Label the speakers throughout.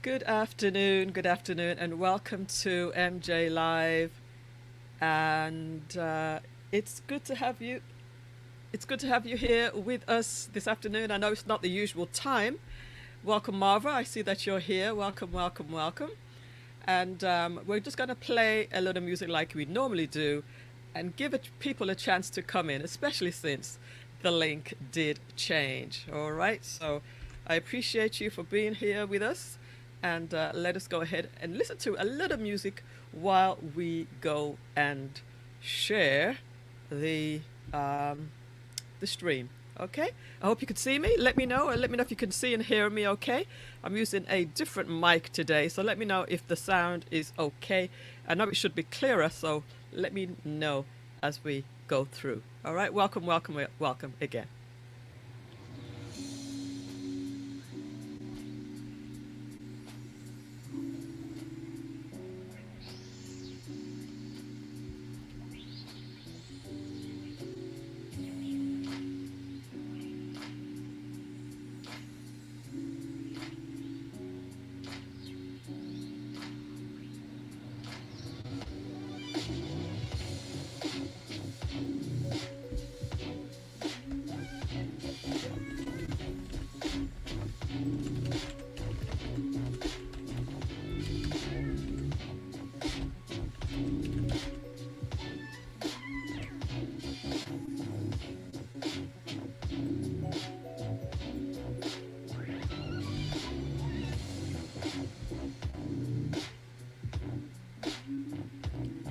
Speaker 1: Good afternoon, and welcome to MJ Live. And it's good to have you. It's good to have you here with us this afternoon. I know it's not the usual time. Welcome, Marva. I see that you're here. Welcome, welcome, welcome. And we're just going to play a little music like we normally do, and give people a chance to come in, especially since the link did change. All right. So I appreciate you for being here with us. And let us go ahead and listen to a little music while we go and share the the stream. Okay. I hope you can see me. Let me know, and let me know if you can see and hear me. Okay. I'm using a different mic today, so let me know if the sound is okay. I know it should be clearer, so let me know as we go through. All right. Welcome, welcome, welcome again.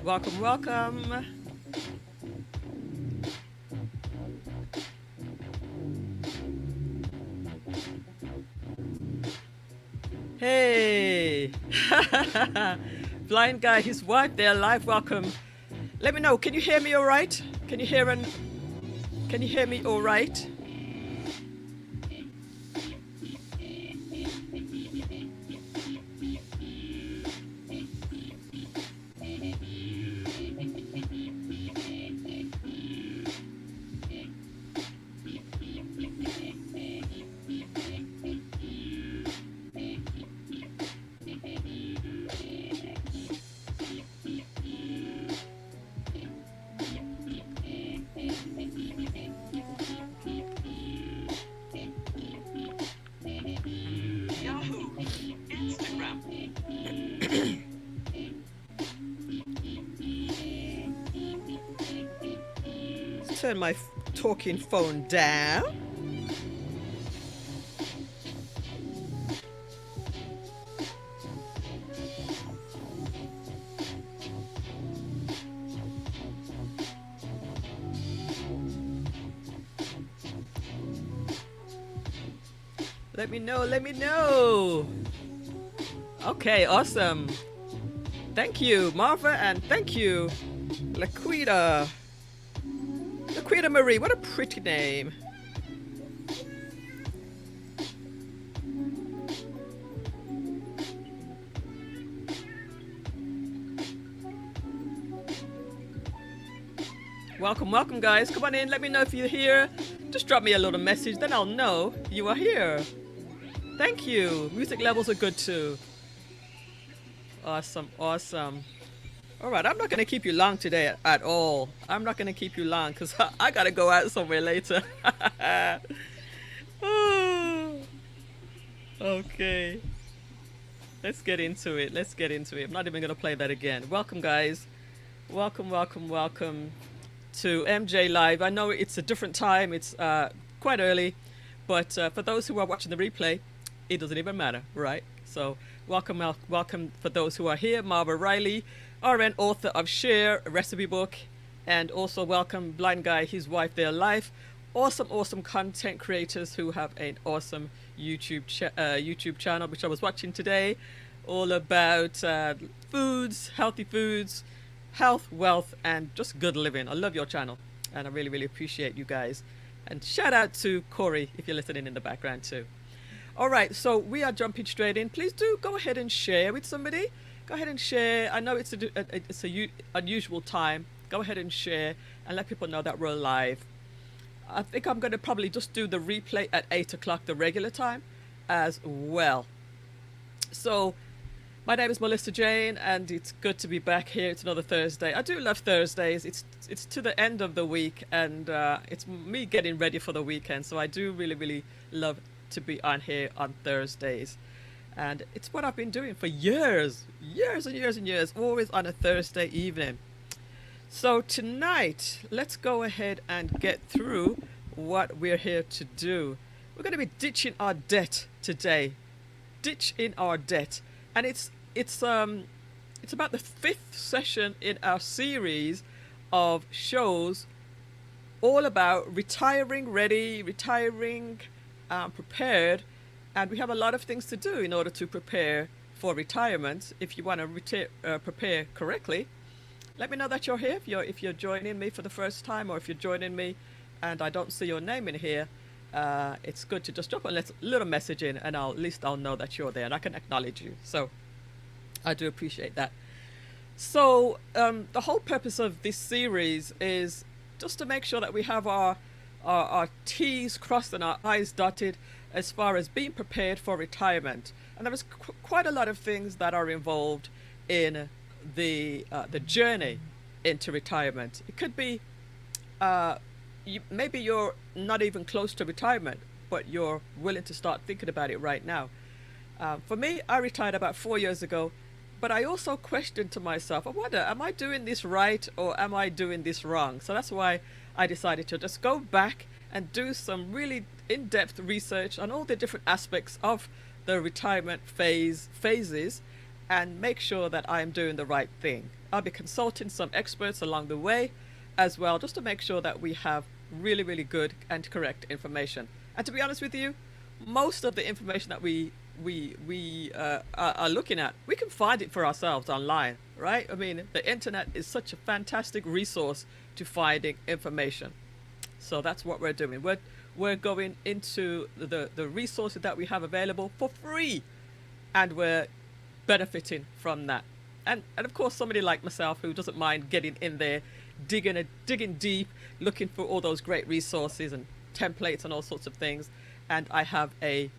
Speaker 1: Welcome, welcome. Hey, blind guy, his wife, they're live. Welcome. Let me know. Can you hear me all right? Can you hear and can you hear me all right? Turn my talking phone down. Let me know, let me know. Okay, awesome. Thank you, Marva, and thank you, Laquita. Laquita Marie, what a pretty name. Welcome, welcome, guys. Come on in. Let me know if you're here. Just drop me a little message, then I'll know you are here. Thank you. Music levels are good too. Awesome, awesome. All right, I'm not going to keep you long today at all. I'm not going to keep you long because I got to go out somewhere later. Okay. Let's get into it. Let's get into it. I'm not even going to play that again. Welcome, guys. Welcome, welcome, welcome to MJ Live. I know it's a different time. It's quite early. But for those who are watching the replay, it doesn't even matter, right? So welcome, welcome for those who are here. Marva Riley, RN, author of Share, a recipe book. And also welcome Blind Guy, his wife, their life. Awesome, awesome content creators who have an awesome YouTube channel, which I was watching today. All about foods, healthy foods, health, wealth, and just good living. I love your channel. And I really, really appreciate you guys. And shout out to Corey if you're listening in the background too. All right, so we are jumping straight in. Please do go ahead and share with somebody. Go ahead and share. I know it's a unusual time. Go ahead and share and let people know that we're live. I think I'm going to probably just do the replay at 8 o'clock, the regular time, as well. So, my name is Millissa Jayne, and it's good to be back here. It's another Thursday. I do love Thursdays. It's to the end of the week, and it's me getting ready for the weekend. So I do really, really love to be on here on Thursdays, and it's what I've been doing for years, years and years and years. Always on a Thursday evening. So tonight, let's go ahead and get through what we're here to do. We're going to be ditching our debt today. Ditch in our debt, and it's about the fifth session in our series of shows all about retiring ready, retiring prepared, and we have a lot of things to do in order to prepare for retirement. If you want to prepare correctly, let me know that you're here. If you're joining me for the first time, or if you're joining me and I don't see your name in here, it's good to just drop a little message in, and at least I'll know that you're there and I can acknowledge you. So I do appreciate that. So the whole purpose of this series is just to make sure that we have our T's crossed and our I's dotted as far as being prepared for retirement. And there is quite a lot of things that are involved in the journey into retirement. It could be maybe you're not even close to retirement, but you're willing to start thinking about it right now. For me, I retired about 4 years ago, but I also questioned to myself, I wonder, am I doing this right or am I doing this wrong? So that's why I decided to just go back and do some really in-depth research on all the different aspects of the retirement phases and make sure that I am doing the right thing. I'll be consulting some experts along the way as well, just to make sure that we have really, really good and correct information. And to be honest with you, most of the information that we are looking at, we can find it for ourselves online, right? I mean, the internet is such a fantastic resource to finding information. So that's what we're doing. We're going into the resources that we have available for free, and we're benefiting from that. And of course, somebody like myself who doesn't mind getting in there, digging deep, looking for all those great resources and templates and all sorts of things. And I have a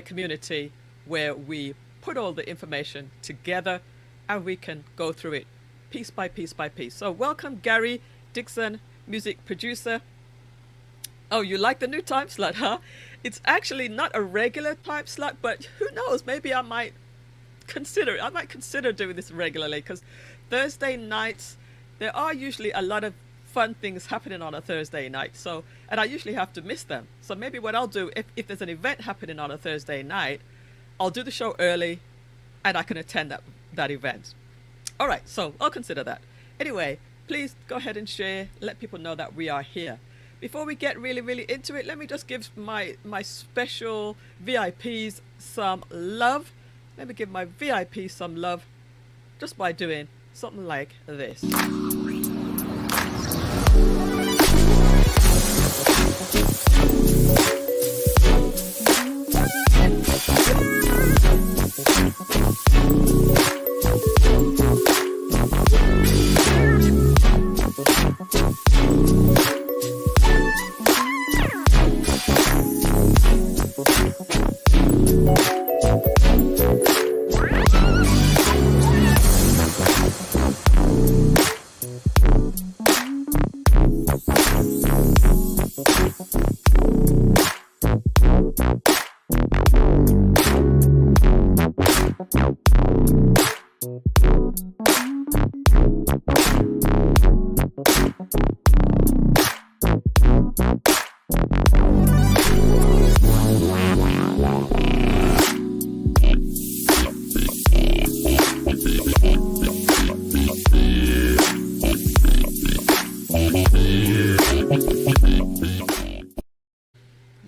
Speaker 1: community where we put all the information together and we can go through it piece by piece by piece. So welcome, Gary Dixon, music producer. Oh, you like the new time slot, huh? It's actually not a regular time slot, but who knows? Maybe I might consider doing this regularly, because Thursday nights, there are usually a lot of fun things happening on a Thursday night. So, and I usually have to miss them. So maybe what I'll do, if there's an event happening on a Thursday night, I'll do the show early and I can attend that event. All right, so I'll consider that. Anyway, please go ahead and share, let people know that we are here. Before we get really, really into it, let me just give my special VIPs some love. Let me give my VIPs some love just by doing something like this.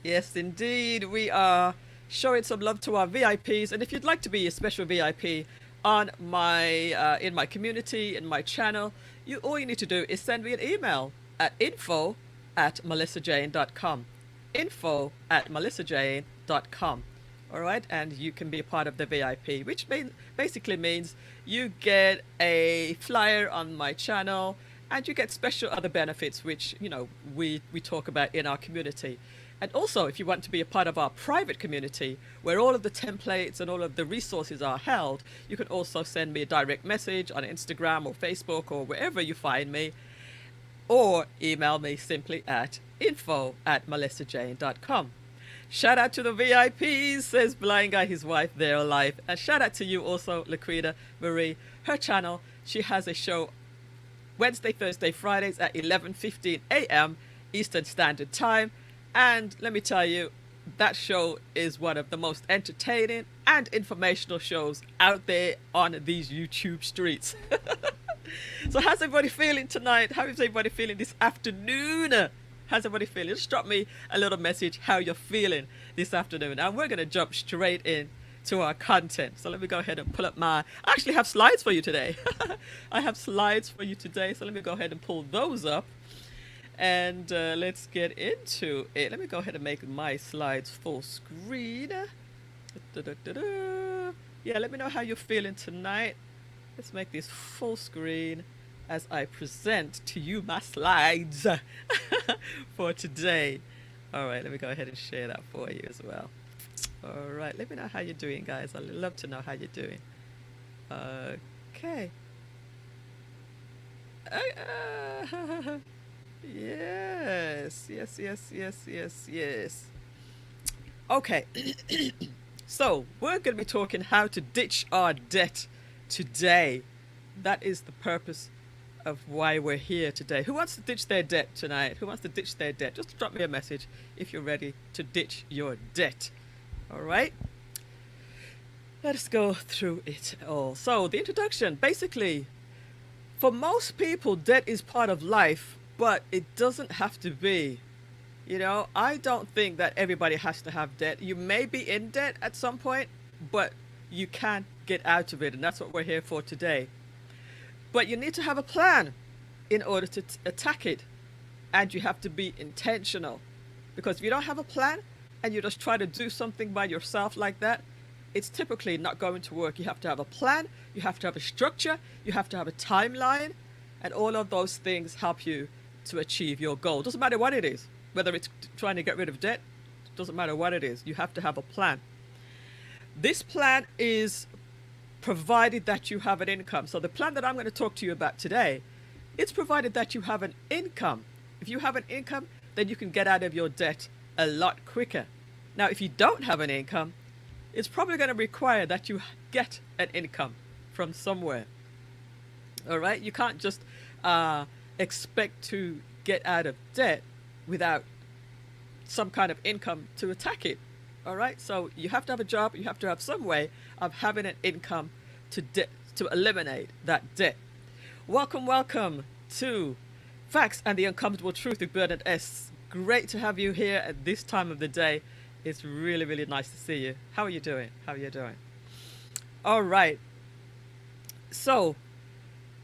Speaker 1: Yes, indeed. We are showing some love to our VIPs. And if you'd like to be a special VIP on my in my community, in my channel, all you need to do is send me an email at info@melissajayne.com. info@melissajayne.com. All right, and you can be a part of the VIP, which basically means you get a flyer on my channel and you get special other benefits, which we talk about in our community. And also, if you want to be a part of our private community, where all of the templates and all of the resources are held, you can also send me a direct message on Instagram or Facebook or wherever you find me, or email me simply at info@millissajayne.com. Shout out to the VIPs, says Blind Guy, his wife, they're alive. And shout out to you also, Laquita Marie. Her channel, she has a show Wednesday, Thursday, Fridays at 11:15 a.m. Eastern Standard Time. And let me tell you, that show is one of the most entertaining and informational shows out there on these YouTube streets. So how's everybody feeling tonight? How is everybody feeling this afternoon? How's everybody feeling? Just drop me a little message how you're feeling this afternoon. And we're going to jump straight in to our content. So let me go ahead and pull up I actually have slides for you today. I have slides for you today. So let me go ahead and pull those up. And let's get into it. Let me go ahead and make my slides full screen. Yeah, let me know how you're feeling tonight. Let's make this full screen as I present to you my slides for today. All right, let me go ahead and share that for you as well. All right, let me know how you're doing, guys. I'd love to know how you're doing. Okay. Yes. Okay. So we're going to be talking how to ditch our debt today. That is the purpose of why we're here today. Who wants to ditch their debt tonight? Who wants to ditch their debt? Just drop me a message if you're ready to ditch your debt. All right. Let's go through it all. So the introduction, basically, for most people, debt is part of life, but it doesn't have to be. You know, I don't think that everybody has to have debt. You may be in debt at some point, but you can't get out of it. And that's what we're here for today. But you need to have a plan in order to attack it. And you have to be intentional. Because if you don't have a plan and you just try to do something by yourself like that, it's typically not going to work. You have to have a plan. You have to have a structure. You have to have a timeline. And all of those things help you to achieve your goal. Doesn't matter what it is. Whether it's trying to get rid of debt, doesn't matter what it is. You have to have a plan. This plan is provided that you have an income. So the plan that I'm going to talk to you about today, it's provided that you have an income. If you have an income, then you can get out of your debt a lot quicker. Now, if you don't have an income, it's probably going to require that you get an income from somewhere. All right? You can't just expect to get out of debt without some kind of income to attack it. All right? So you have to have a job. You have to have some way of having an income to eliminate that debt. Welcome to Facts and the Uncomfortable Truth with Bernard S. Great to have you here at this time of the day. It's really, really nice to see you. How are you doing? All right. So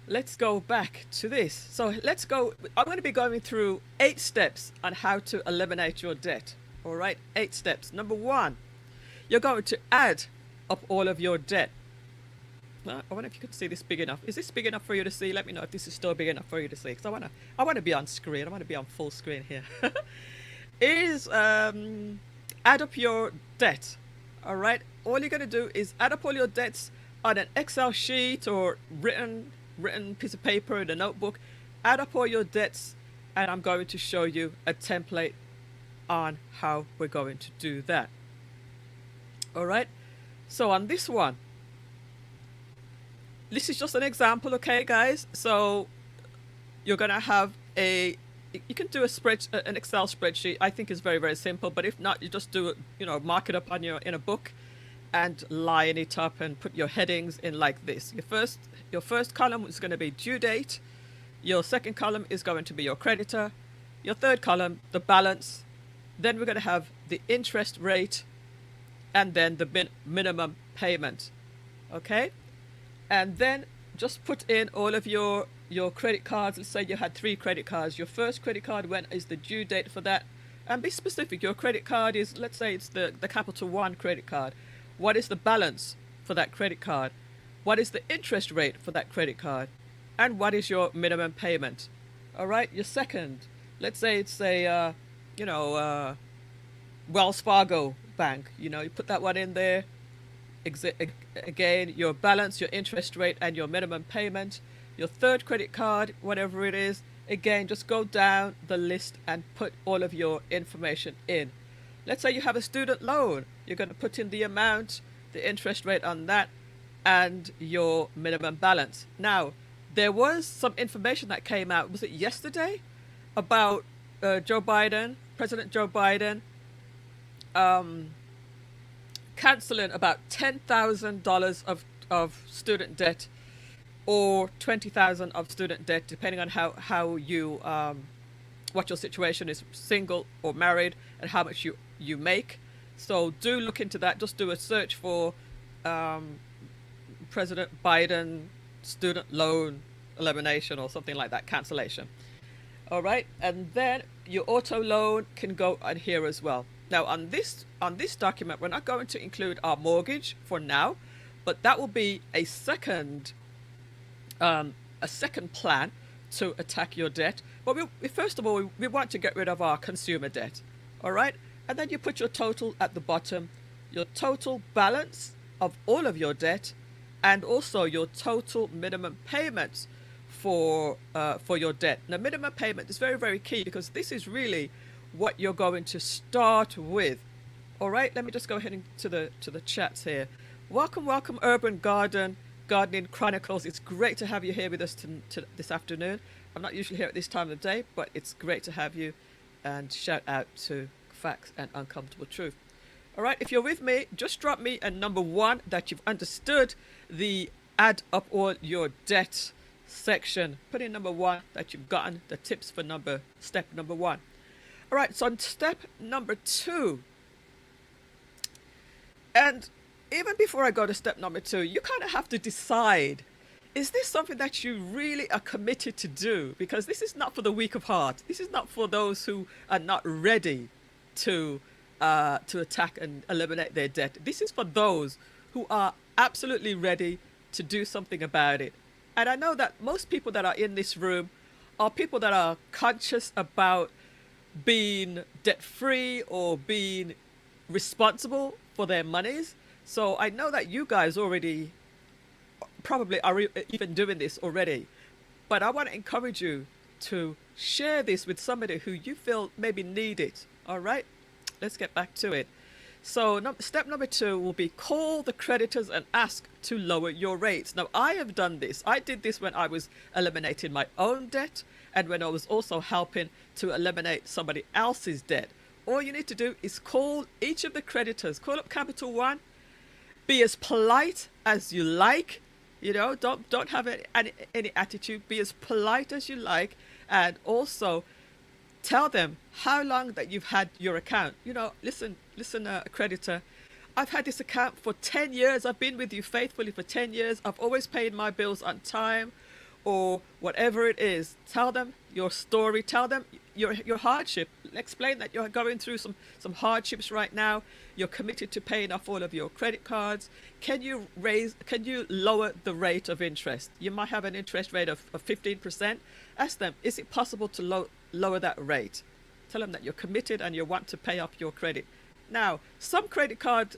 Speaker 1: let's go back to this. So let's go. I'm going to be going through 8 steps on how to eliminate your debt. All right. 8 steps. Number 1, you're going to add up all of your debt. I wonder if you could see this big enough. Is this big enough for you to see? Let me know if this is still big enough for you to see. Because I want to be on screen. I want to be on full screen here. Add up your debt. All right. All you're going to do is add up all your debts on an Excel sheet or written piece of paper in a notebook. Add up all your debts, and I'm going to show you a template on how we're going to do that. All right. So on this one, this is just an example, okay, guys? So you're going to have you can do an Excel spreadsheet. I think is very, very simple. But if not, you just do it, mark it up in a book and line it up and put your headings in like this. Your first column is going to be due date. Your second column is going to be your creditor. Your third column, the balance. Then we're going to have the interest rate and then the minimum payment. Okay? And then just put in all of your credit cards. Let's say you had 3 credit cards. Your first credit card, when is the due date for that? And be specific. Your credit card is, let's say it's the Capital One credit card. What is the balance for that credit card? What is the interest rate for that credit card? And what is your minimum payment? All right. Your second, let's say it's a, Wells Fargo Bank. You put that one in there. Again, your balance, your interest rate, and your minimum payment. Your third credit card, whatever it is. Again, just go down the list and put all of your information in. Let's say you have a student loan. You're going to put in the amount, the interest rate on that, and your minimum balance. Now, there was some information that came out, was it yesterday, about President Joe Biden, canceling about $10,000 of student debt, or 20,000 of student debt, depending on how you what your situation is, single or married, and how much you make. So do look into that. Just do a search for President Biden student loan elimination or something like that, cancellation. All right, and then your auto loan can go on here as well. Now on this document, we're not going to include our mortgage for now, but that will be a second plan to attack your debt. But first of all, we want to get rid of our consumer debt. All right, and then you put your total at the bottom, your total balance of all of your debt, and also your total minimum payments for your debt. Now, minimum payment is very, very key, because this is really what you're going to start with. All right, let me just go ahead to the chats here. Welcome, Urban Gardening Chronicles. It's great to have you here with us this afternoon. I'm not usually here at this time of the day, but it's great to have you. And shout out to Facts and Uncomfortable Truth. All right, if you're with me, just drop me a number 1 that you've understood the add up all your debt section. Put in number 1 that you've gotten the tips for step number 1. All right, so on step number 2, and even before I go to step number 2, you kind of have to decide, is this something that you really are committed to do? Because this is not for the weak of heart. This is not for those who are not ready to attack and eliminate their debt. This is for those who are absolutely ready to do something about it. And I know that most people that are in this room are people that are conscious about being debt-free or being responsible for their monies. So I know that you guys already probably are even doing this already. But I want to encourage you to share this with somebody who you feel maybe need it. All right, let's get back to it. So step number 2 will be call the creditors and ask to lower your rates. Now, I have done this. I did this when I was eliminating my own debt and when I was also helping to eliminate somebody else's debt. All you need to do is call each of the creditors. Call up Capital One. Be as polite as you like. Don't have any attitude. Be as polite as you like, and also tell them how long that you've had your account. Listen, creditor, I've had this account for 10 years. I've been with you faithfully for 10 years. I've always paid my bills on time, or whatever it is. Tell them your story. Tell them your hardship. Explain that you're going through some hardships right now. You're committed to paying off all of your credit cards. Can you lower the rate of interest? You might have an interest rate of 15%. Ask them, is it possible to lower that rate? Tell them that you're committed and you want to pay off your credit. Now, some credit card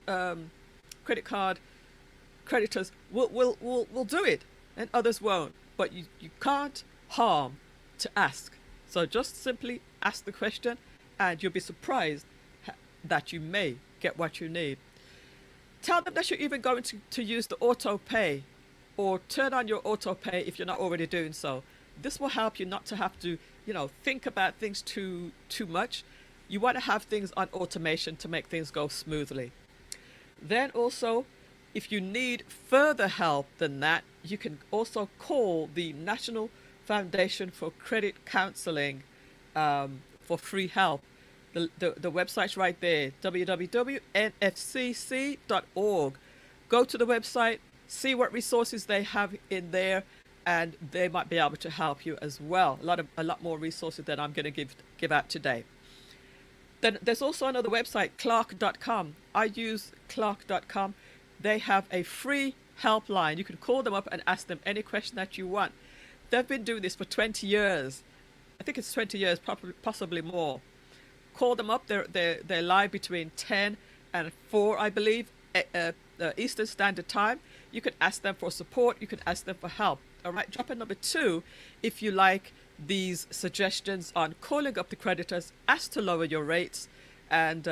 Speaker 1: creditors will do it, and others won't. But you can't harm to ask. So just simply ask the question, and you'll be surprised that you may get what you need. Tell them that you're even going to use the auto pay, or turn on your auto pay if you're not already doing so. This will help you not to have to, think about things too much. You want to have things on automation to make things go smoothly. Then also, if you need further help than that, you can also call the National Foundation for Credit Counseling for free help. The website's right there, www.nfcc.org. Go to the website, see what resources they have in there, and they might be able to help you as well. A lot more resources than I'm going to give out today. Then there's also another website, clark.com. I use clark.com. They have a free helpline. You can call them up and ask them any question that you want. They've been doing this for 20 years. I think it's 20 years, possibly more. call them up. They're live between 10 and 4, I believe, Eastern Standard Time. You could ask them for support. You could ask them for help. All right. Drop in number 2 if you like these suggestions on calling up the creditors, ask to lower your rates, and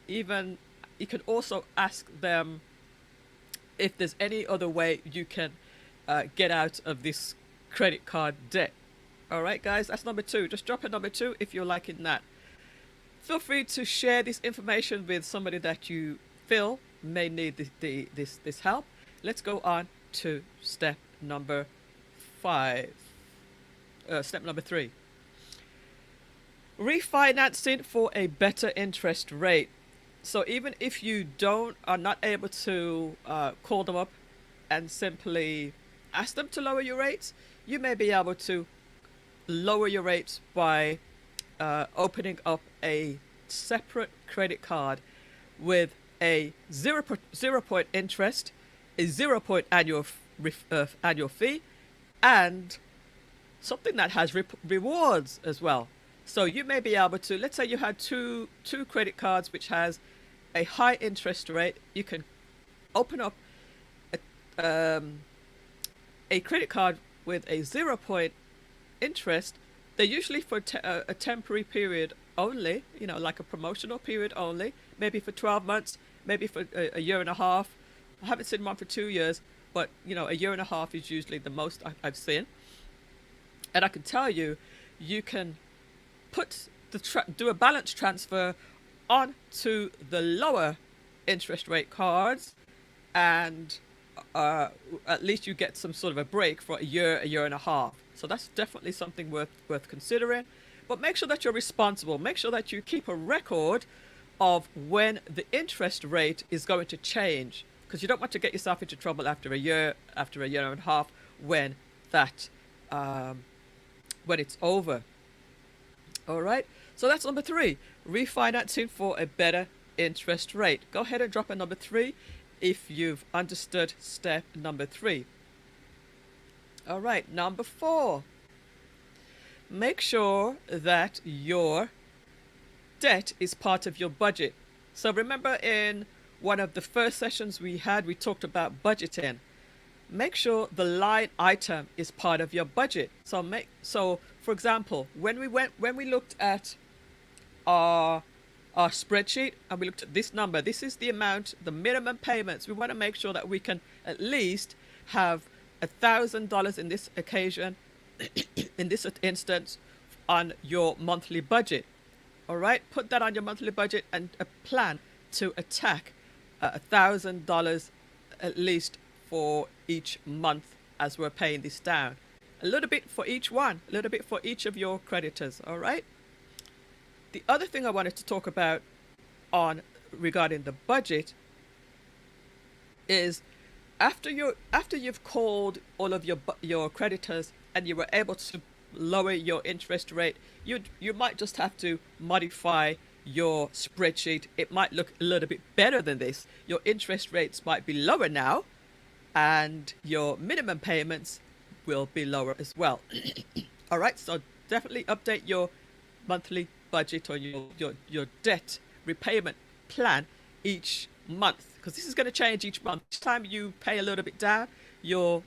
Speaker 1: even you can also ask them if there's any other way you can get out of this credit card debt. All right, guys, that's number 2. Just drop in number 2 if you're liking that. Feel free to share this information with somebody that you feel may need this help. Let's go on to step number 5. Step number 3. Refinancing for a better interest rate. So even if you are not able to call them up and simply ask them to lower your rates, you may be able to lower your rates by opening up a separate credit card with a 0 point interest, a 0 point annual fee, and something that has rewards as well. So you may be able to, let's say you had two credit cards which has a high interest rate. You can open up a credit card with a 0 point interest. They're usually for a temporary period only, like a promotional period only, maybe for 12 months, maybe for a year and a half. I haven't seen one for 2 years, but a year and a half is usually the most I've seen. And I can tell you, you can do a balance transfer onto the lower interest rate cards, and at least you get some sort of a break for a year and a half. So that's definitely something worth considering. But make sure that you're responsible. Make sure that you keep a record of when the interest rate is going to change, because you don't want to get yourself into trouble after a year and a half when it's over. All right. So that's number 3, refinancing for a better interest rate. Go ahead and drop a number 3 if you've understood step number 3. All right, number 4. Make sure that your debt is part of your budget. So remember, in one of the first sessions we talked about budgeting. Make sure the line item is part of your budget. So for example, when we looked at our spreadsheet and we looked at this number, this is the amount, the minimum payments. We want to make sure that we can at least have $1,000 in this occasion, in this instance, on your monthly budget. All right, put that on your monthly budget and a plan to attack $1,000 at least for each month as we're paying this down. A little bit for each one, a little bit for each of your creditors. All right. The other thing I wanted to talk about regarding the budget is after you've called all of your creditors and you were able to lower your interest rate, you might just have to modify your spreadsheet. It might look a little bit better than this. Your interest rates might be lower now, and your minimum payments will be lower as well. All right, so definitely update your monthly budget or your debt repayment plan each month, because this is going to change each month. Each time you pay a little bit down, your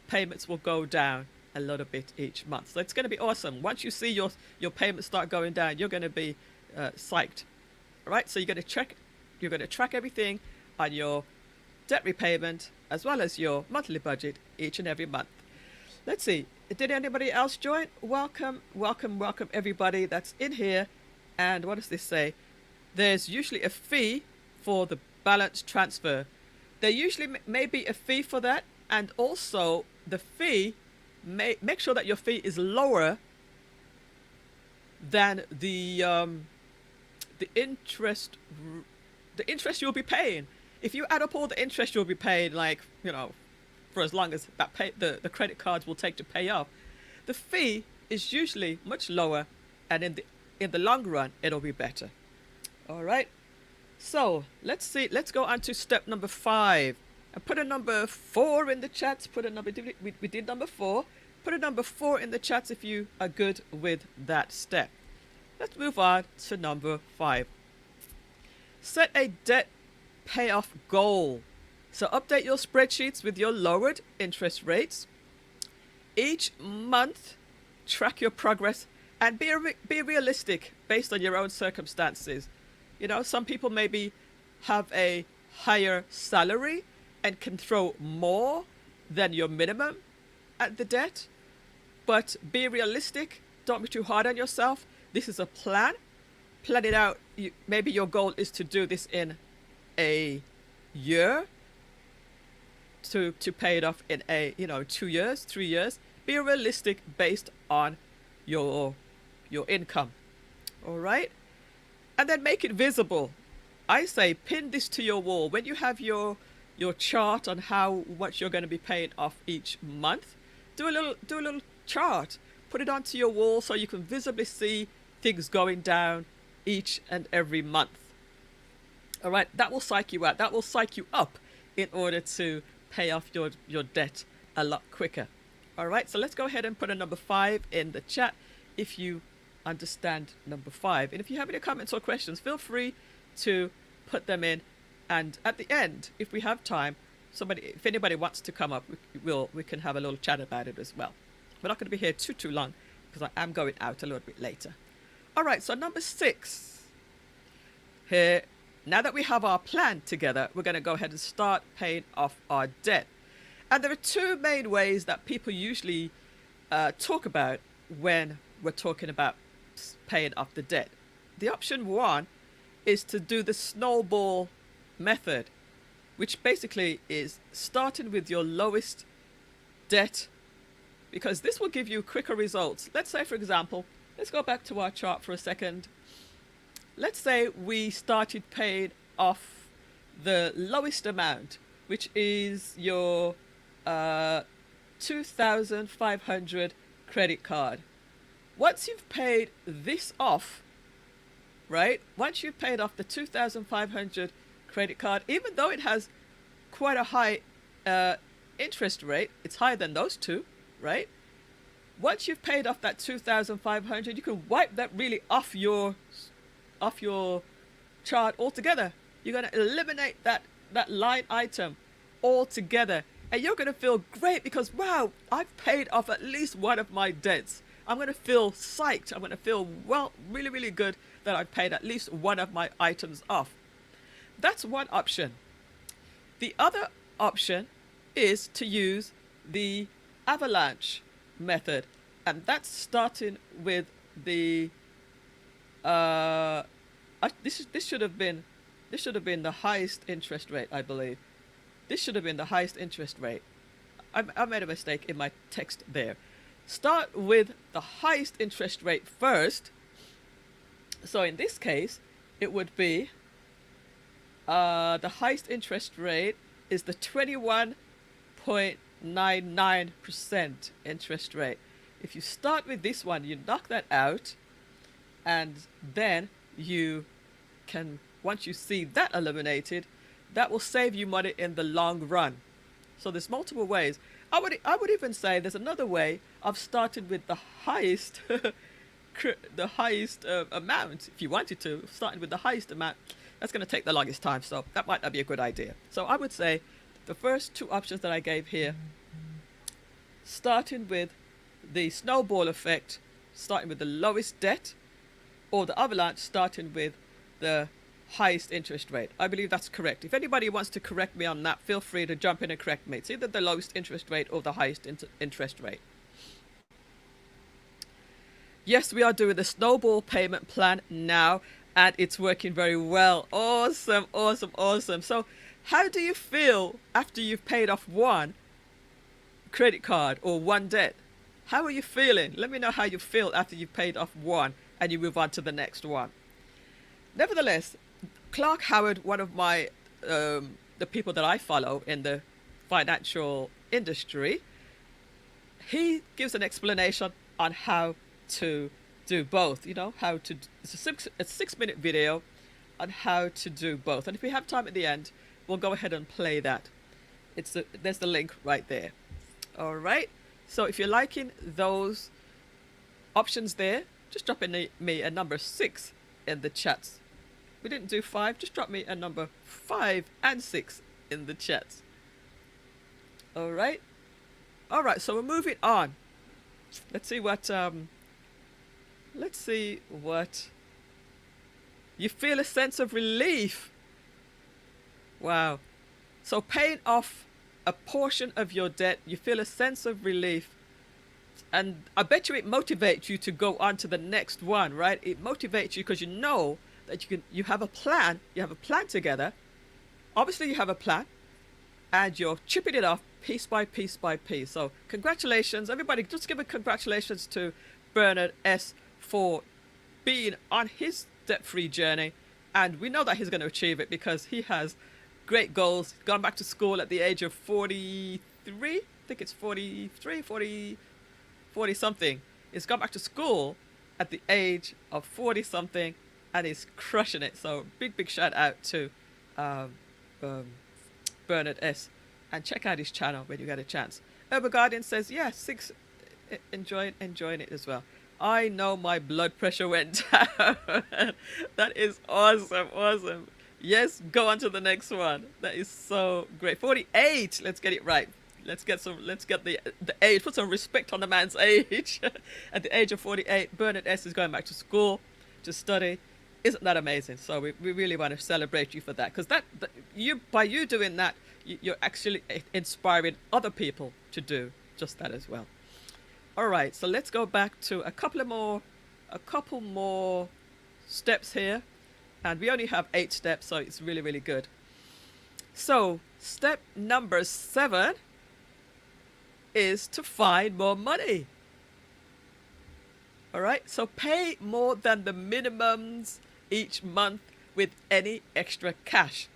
Speaker 1: payments will go down a little bit each month. So it's going to be awesome. Once you see your payments start going down, you're going to be psyched. All right, so you're going to track everything on your debt repayment as well as your monthly budget each and every month. Let's see, did anybody else join? Welcome everybody that's in here. And what does this say? There's usually a fee for the balance transfer. There usually may be a fee for that, and also the fee, make sure that your fee is lower than the interest you'll be paying. If you add up all the interest you'll be paying, for as long as the credit cards will take to pay off, the fee is usually much lower, and in the long run it'll be better. All right, so let's go on to step number 5 and put a number 4 in the chats. We did number 4. Put a number 4 in the chats if you are good with that step. Let's move on to number 5. Set a debt payoff goal. So update your spreadsheets with your lowered interest rates. Each month, track your progress and be realistic based on your own circumstances. You know, some people maybe have a higher salary and can throw more than your minimum at the debt, but be realistic. Don't be too hard on yourself. This is a plan. Plan it out. Maybe your goal is to do this in a year, to pay it off in 2 years, 3 years. Be realistic based on your income. All right? And then make it visible. I say pin this to your wall. When you have your chart on how much you're going to be paying off each month, do a little chart. Put it onto your wall so you can visibly see things going down each and every month. All right, that will psych you out. That will psych you up in order to pay off your debt a lot quicker. All right, so let's go ahead and put a number 5 in the chat if you understand number 5. And if you have any comments or questions, feel free to put them in. And at the end, if we have time, if anybody wants to come up, we can have a little chat about it as well. We're not going to be here too long because I am going out a little bit later. All right, so number 6. Here, now that we have our plan together, we're going to go ahead and start paying off our debt. And there are 2 main ways that people usually talk about when we're talking about paying off the debt. The option 1 is to do the snowball method, which basically is starting with your lowest debt, because this will give you quicker results. Let's say, for example, let's go back to our chart for a second. Let's say we started paying off the lowest amount, which is your 2,500 credit card. Once you've paid this off, right? Once you've paid off the 2,500 credit card, even though it has quite a high interest rate, it's higher than those 2, right? Once you've paid off that 2,500, you can wipe that really off your chart altogether. You're going to eliminate that line item altogether, and you're going to feel great because, wow, I've paid off at least one of my debts. I'm going to feel psyched. I'm going to feel, well, really, really good that I've paid at least one of my items off. That's one option. The other option is to use the avalanche method, and that's starting with the this should have been the highest interest rate, I believe. This should have been the highest interest rate. I made a mistake in my text there. Start with the highest interest rate first. So in this case, it would be the highest interest rate is the 21.99% interest rate. If you start with this one, you knock that out, and then you can, once you see that eliminated, that will save you money in the long run. So there's multiple ways. I would even say there's another way of starting with the highest the highest amount. If you wanted to, starting with the highest amount, that's going to take the longest time, so that might not be a good idea. So I would say the first 2 options that I gave here, starting with the snowball effect, starting with the lowest debt, or the avalanche, starting with the highest interest rate. I believe that's correct. If anybody wants to correct me on that, feel free to jump in and correct me. It's either the lowest interest rate or the highest interest rate. Yes, we are doing the snowball payment plan now, and it's working very well. Awesome, awesome, awesome. So how do you feel after you've paid off one credit card or one debt? How are you feeling? Let me know how you feel after you've paid off one and you move on to the next one. Nevertheless, Clark Howard, one of my the people that I follow in the financial industry, he gives an explanation on how to do both. You know, how to, it's a 6-minute video on how to do both. And if we have time at the end, we'll go ahead and play that. There's the link right there. All right. So if you're liking those options there, just drop me a number 6 in the chats. We didn't do 5, just drop me a number 5 and 6 in the chats. All right. All right, so we're moving on. Let's see what you feel a sense of relief. Wow. So paying off a portion of your debt, you feel a sense of relief. And I bet you it motivates you to go on to the next one, right? It motivates you because you know that you have a plan together. Obviously you have a plan and you're chipping it off piece by piece by piece. So congratulations, everybody. Just give a congratulations to Bernard S. for being on his debt-free journey. And we know that he's going to achieve it because he has great goals. Gone back to school at the age of 43. I think it's 43, 40 something. He's gone back to school at the age of 40 something and he's crushing it. So big shout out to Bernard S. And check out his channel when you get a chance. Urban Guardian says, yeah, 6, enjoying it as well. I know my blood pressure went down. That is awesome. Yes, go on to the next one. That is so great. 48, let's get it right. Let's get the age, put some respect on the man's age. At the age of 48, Bernard S. is going back to school to study. Isn't that amazing? So we really want to celebrate you for that, because by you doing that, you're actually inspiring other people to do just that as well. All right, so let's go back to a couple more steps here, and we only have 8 steps, so it's really good. So step number 7 is to find more money. All right, so pay more than the minimums each month with any extra cash.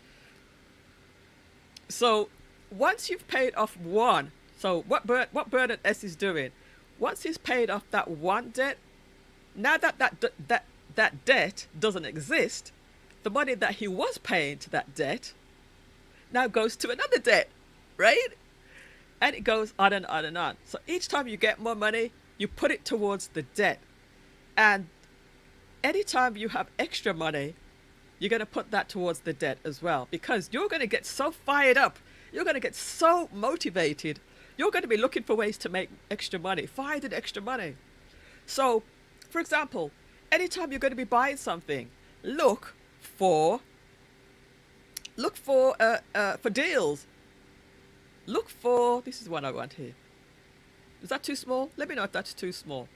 Speaker 1: So once you've paid off one, so what Bernard S is doing, once he's paid off that one debt, now that debt doesn't exist, the money that he was paying to that debt now goes to another debt, right? And it goes on and on and on. So each time you get more money, you put it towards the debt. And anytime you have extra money, you're going to put that towards the debt as well, because you're going to get so fired up. You're going to get so motivated. You're going to be looking for ways to make extra money, finding extra money. So, for example, anytime you're going to be buying something, look for deals. Look for, this is what I want here. Is that too small? Let me know if that's too small.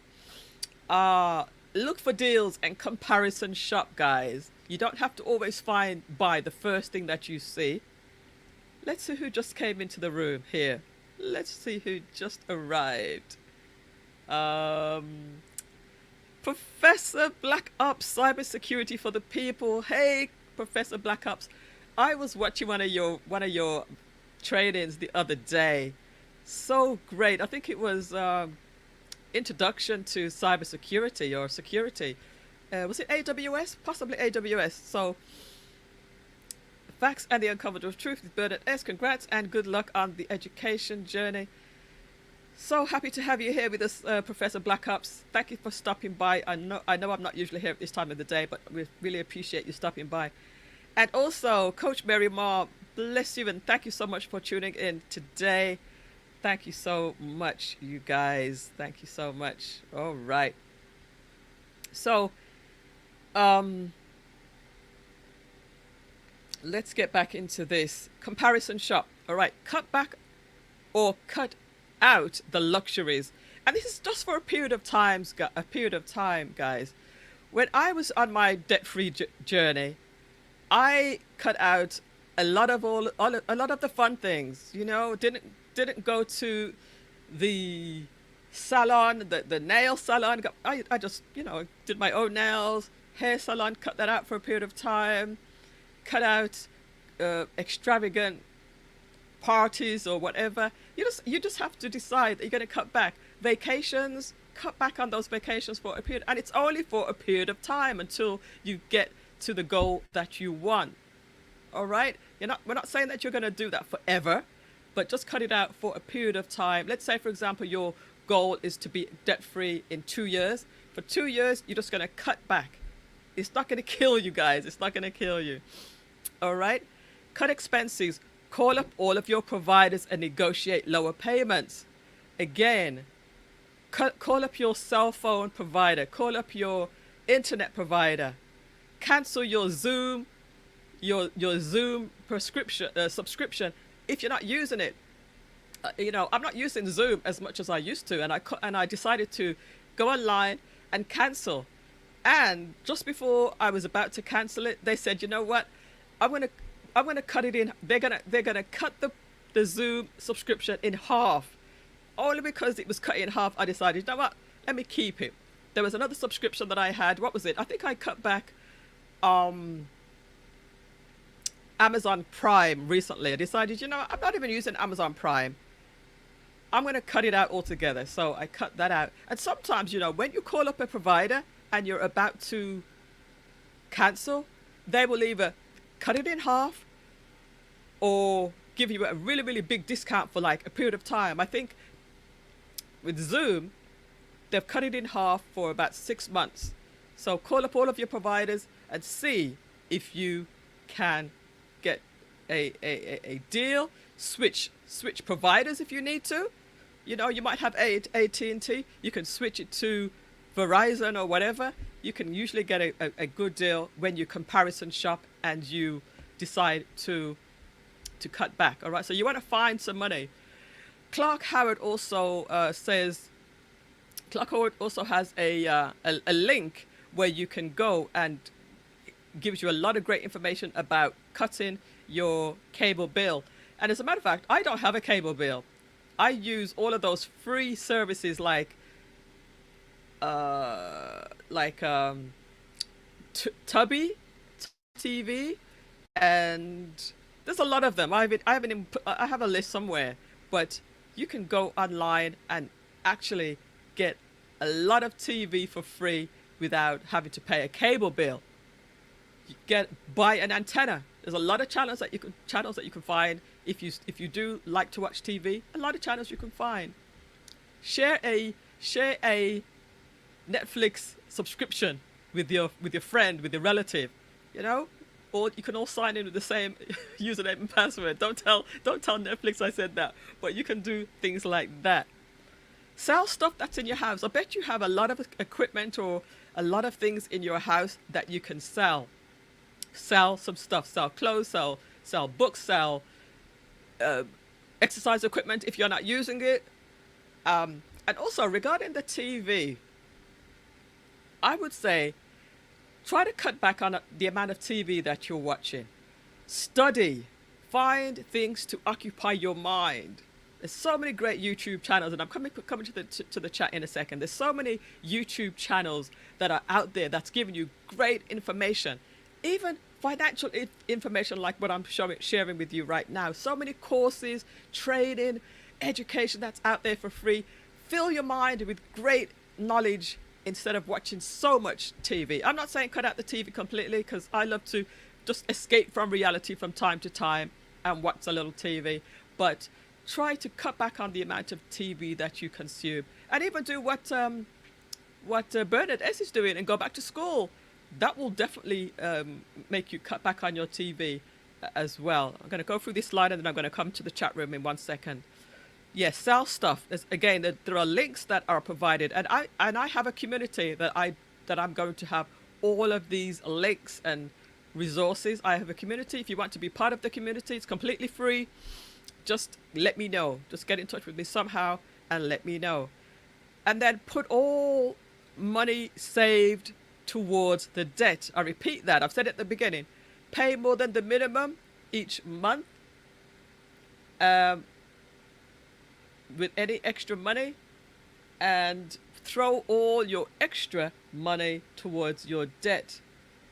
Speaker 1: Look for deals and comparison shop, guys. You don't have to always buy the first thing that you see. Let's see who just came into the room here. Let's see who just arrived. Professor Black Ops, cybersecurity for the people. Hey, Professor Black Ops. I was watching one of your trainings the other day. So great. I think it was introduction to cybersecurity or security. Was it AWS? Possibly AWS. So, facts and the uncovered of truth with Bernard S. Congrats and good luck on the education journey. So happy to have you here with us, Professor Black Ops. Thank you for stopping by. I know I'm not usually here at this time of the day, but we really appreciate you stopping by. And also, Coach Mary Ma, bless you and thank you so much for tuning in today. Thank you so much, you guys. Thank you so much. All right. So, let's get back into this comparison shop. All right, cut back or cut out the luxuries, and this is just for a period of time, guys. When I was on my debt-free journey, I cut out a lot of the fun things. You know, didn't go to the salon, the nail salon. I just, did my own nails. Hair salon, cut that out for a period of time. Cut out extravagant parties or whatever. You just have to decide that you're going to cut back. Vacations, cut back on those vacations for a period, and it's only for a period of time until you get to the goal that you want. All right? We're not saying that you're going to do that forever, but just cut it out for a period of time. Let's say, for example, your goal is to be debt-free in 2 years. For 2 years, you're just going to cut back. It's not going to kill you guys. It's not going to kill you. All right? Cut expenses. Call up all of your providers and negotiate lower payments. Again, call up your cell phone provider. Call up your internet provider. Cancel your Zoom prescription subscription if you're not using it. I'm not using Zoom as much as I used to, and I decided to go online and cancel. And just before I was about to cancel it, they said, you know what, I'm gonna cut it in. They're gonna cut the Zoom subscription in half. Only because it was cut in half, I decided, you know what, let me keep it. There was another subscription that I had. What was it? I think I cut back Amazon Prime recently. I decided, I'm not even using Amazon Prime. I'm going to cut it out altogether. So I cut that out. And sometimes, when you call up a provider and you're about to cancel, they will either cut it in half or give you a really, really big discount for like a period of time. I think with Zoom, they've cut it in half for about 6 months. So call up all of your providers and see if you can get a deal. Switch providers if you need to. You might have AT&T. You can switch it to Verizon or whatever. You can usually get a good deal when you comparison shop and you decide to cut back. All right. So you want to find some money. Clark Howard also Clark Howard also has a link where you can go, and gives you a lot of great information about cutting your cable bill. And as a matter of fact, I don't have a cable bill. I use all of those free services like Tubby TV, and there's a lot of them. I have a list somewhere, but you can go online and actually get a lot of TV for free without having to pay a cable bill. You buy an antenna. There's a lot of channels that you can find if you do like to watch TV. A lot of channels you can find. Share a Netflix subscription with your friend, with your relative, or you can all sign in with the same username and password. Don't tell Netflix I said that, but you can do things like that. Sell stuff that's in your house. I bet you have a lot of equipment or a lot of things in your house that you can sell. Sell some stuff. Sell clothes. Sell books. Sell exercise equipment if you're not using it. And also regarding the TV, I would say try to cut back on the amount of TV that you're watching. Study. Find things to occupy your mind. There's so many great YouTube channels, and I'm coming to the chat in a second. There's so many YouTube channels that are out there that's giving you great information, even financial information like what I'm sharing with you right now. So many courses, training, education that's out there for free. Fill your mind with great knowledge instead of watching so much TV. I'm not saying cut out the TV completely, because I love to just escape from reality from time to time and watch a little TV, but try to cut back on the amount of TV that you consume, and even do what Bernard S is doing and go back to school. That will definitely make you cut back on your TV as well. I'm going to go through this slide and then I'm going to come to the chat room in 1 second. Yes, sell stuff. Again, there are links that are provided, and I have a community that I'm going to have all of these links and resources. I have a community. If you want to be part of the community, it's completely free. Just let me know. Just get in touch with me somehow and let me know. And then put all money saved towards the debt. I repeat that. I've said it at the beginning. Pay more than the minimum each month with any extra money, and throw all your extra money towards your debt.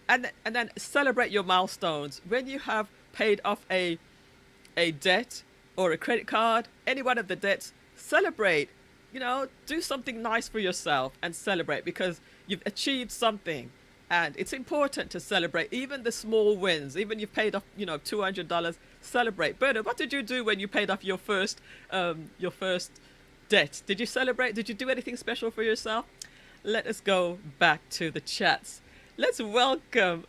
Speaker 1: And then celebrate your milestones. When you have paid off a debt or a credit card, any one of the debts, celebrate. Do something nice for yourself and celebrate, because you've achieved something, and it's important to celebrate even the small wins. Even you've paid off $200, celebrate. Bernard, what did you do when you paid off your first debt? Did you celebrate? Did you do anything special for yourself? let us go back to the chats. Let's welcome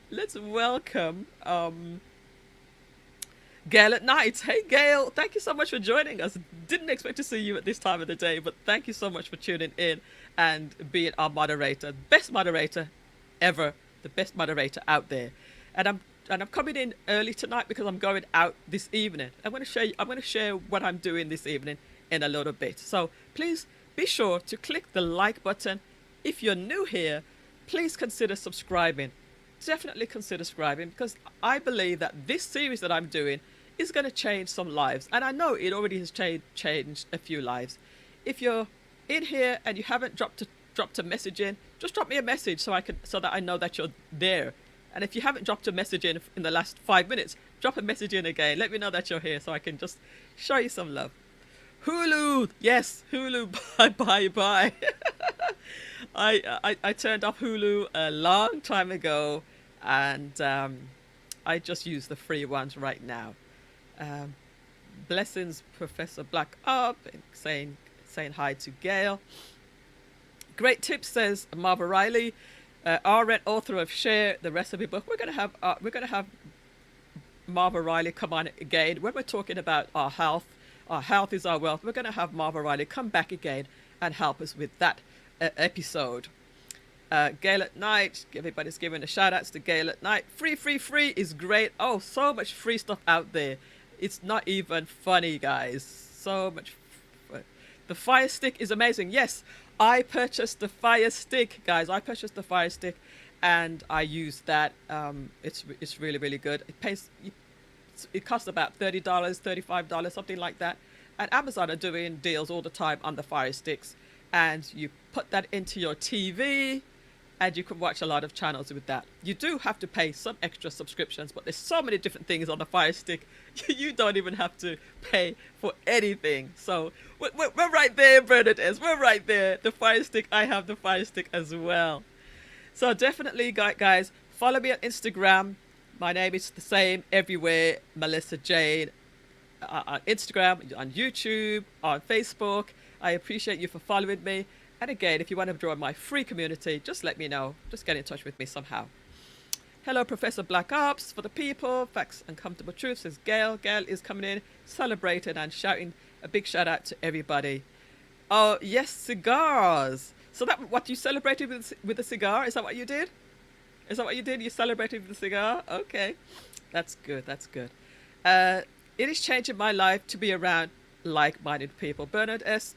Speaker 1: Gail at night. Hey Gail, thank you so much for joining us. Didn't expect to see you at this time of the day, but thank you so much for tuning in and being our moderator. Best moderator ever, the best moderator out there. And I'm coming in early tonight because I'm going out this evening. I'm going to share what I'm doing this evening in a little bit. So please be sure to click the like button. If you're new here, please consider subscribing. Definitely consider subscribing, because I believe that this series that I'm doing is going to change some lives, and I know it already has changed a few lives. If you're in here and you haven't dropped a message in, just drop me a message so that I know that you're there. And if you haven't dropped a message in the last 5 minutes, drop a message in again. Let me know that you're here so I can just show you some love. Hulu, yes, Hulu, bye. I turned off Hulu a long time ago, and I just use the free ones right now. Blessings, Professor Black up, saying hi to Gail. Great tips, says Marva Riley. RN, author of Share the Recipe book. We're gonna have Marva Riley come on again when we're talking about our health. Our health is our wealth. We're gonna have Marva Riley come back again and help us with that episode. Gail at night. Everybody's giving a shout outs to Gail at night. Free is great. Oh, so much free stuff out there. It's not even funny, guys. So much. The Fire Stick is amazing. Yes, I purchased the Fire Stick, guys. I purchased the Fire Stick, and I use that. It's really good. It costs about $30, $35, something like that. And Amazon are doing deals all the time on the Fire Sticks, and you put that into your TV, and you can watch a lot of channels with that. You do have to pay some extra subscriptions, but there's so many different things on the Fire Stick, you don't even have to pay for anything. So we're right there, Bernadette. We're right there. The Fire Stick, I have the Fire Stick as well. So definitely, guys, follow me on Instagram. My name is the same everywhere, Millissa Jayne. On Instagram, on YouTube, on Facebook. I appreciate you for following me. And again, if you want to join my free community, just let me know. Just get in touch with me somehow. Hello, Professor Black Ops for the people. Facts and comfortable truth, says Gail. Gail is coming in, celebrating and shouting a big shout out to everybody. Oh, yes, cigars. So that what you celebrated with a cigar? Is that what you did? Is that what you did? You celebrated with a cigar? Okay. That's good. That's good. It is changing my life to be around like-minded people. Bernard S.,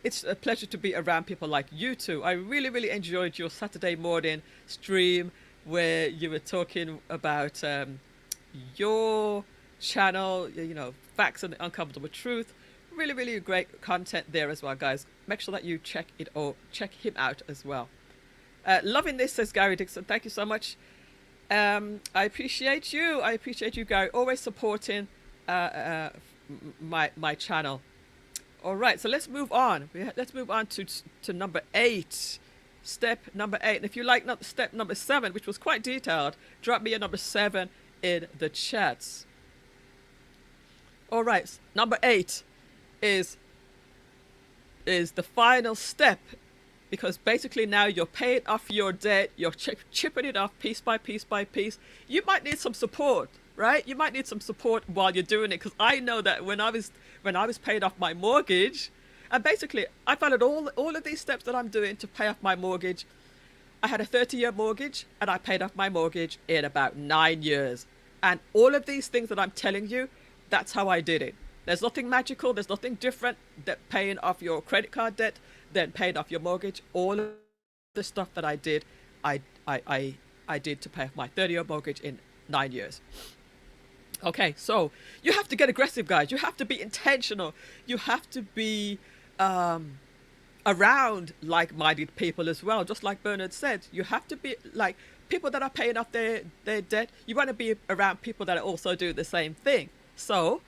Speaker 1: it's a pleasure to be around people like you two. I really enjoyed your Saturday morning stream where you were talking about your channel, facts and the uncomfortable truth. Really great content there as well, guys. Make sure that you check him out as well. Loving this, says Gary Dixon. Thank you so much. I appreciate you. Gary. Always supporting my channel. All right, so let's move on. Let's move on to number 8. Step number 8. And if you like step number 7, which was quite detailed, drop me a number 7 in the chats. All right, number 8 is the final step, because basically now you're paying off your debt. You're chipping it off piece by piece by piece. You might need some support, right? You might need some support while you're doing it, because I know that when I was paying off my mortgage, and basically I followed all of these steps that I'm doing to pay off my mortgage. I had a 30-year mortgage, and I paid off my mortgage in about 9 years. And all of these things that I'm telling you, that's how I did it. There's nothing magical. There's nothing different than paying off your credit card debt, then paying off your mortgage. All of the stuff that I did, I did to pay off my 30-year mortgage in 9 years. Okay, so you have to get aggressive, guys. You have to be intentional. You have to be around like-minded people as well. Just like Bernard said, you have to be like people that are paying off their debt. You want to be around people that also do the same thing. So,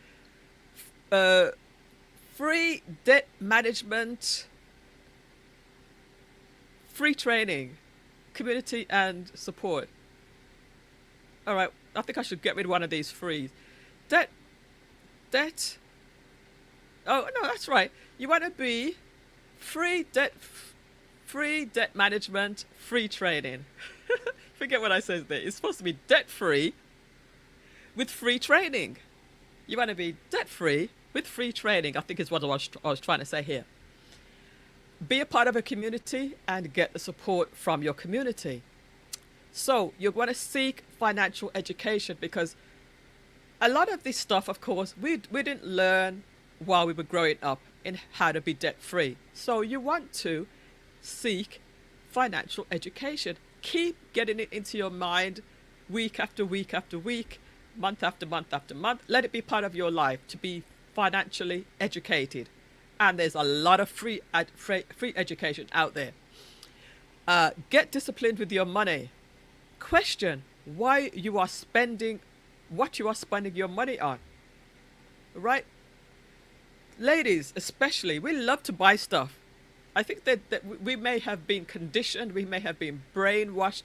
Speaker 1: free debt management, free training, community and support. All right, I think I should get rid of one of these frees. Debt. Oh, no, that's right. You want to be free debt free debt management, free training. Forget what I said there. It's supposed to be debt free with free training. You want to be debt free with free training, I think is what I was trying to say here. Be a part of a community and get the support from your community. So you're going to seek financial education, because a lot of this stuff, of course, we didn't learn while we were growing up in how to be debt free. So you want to seek financial education. Keep getting it into your mind week after week after week, month after month after month. Let it be part of your life to be financially educated. And there's a lot of free education out there. Get disciplined with your money. Question why you are spending what you are spending your money on. Right? Ladies, especially, we love to buy stuff. I think that we may have been conditioned, we may have been brainwashed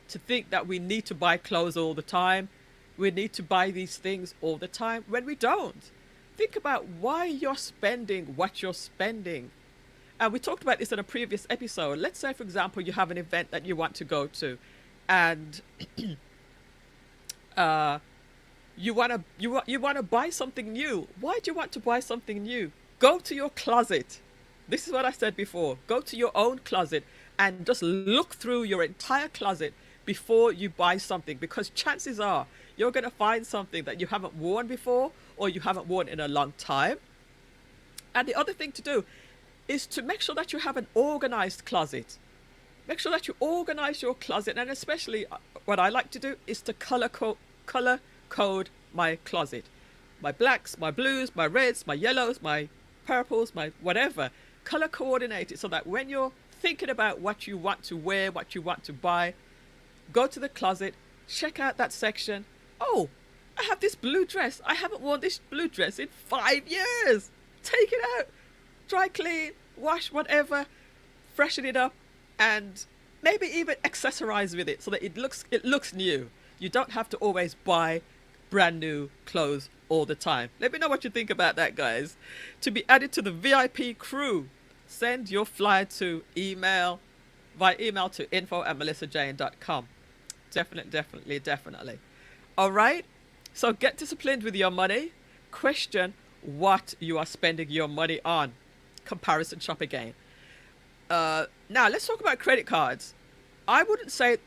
Speaker 1: to think that we need to buy clothes all the time. We need to buy these things all the time when we don't. Think about why you're spending what you're spending. And we talked about this in a previous episode. Let's say, for example, you have an event that you want to go to, and you want to buy something new. Why do you want to buy something new? Go to your closet. This is what I said before. Go to your own closet and just look through your entire closet before you buy something, because chances are you're going to find something that you haven't worn before or you haven't worn in a long time. And the other thing to do is to make sure that you have an organized closet. Make sure that you organize your closet, and especially what I like to do is to color code my closet. My blacks, my blues, my reds, my yellows, my purples, my whatever. Color coordinate it so that when you're thinking about what you want to wear, what you want to buy, go to the closet, check out that section. Oh, I have this blue dress. I haven't worn this blue dress in 5 years. Take it out, dry clean, wash, whatever, freshen it up, and maybe even accessorize with it so that it looks new. You don't have to always buy brand new clothes all the time. Let me know what you think about that, guys. To be added to the VIP crew, send your flyer to via email to info@millissajayne.com. Definitely. All right. So get disciplined with your money. Question what you are spending your money on. Comparison shop again. Now let's talk about credit cards. I wouldn't say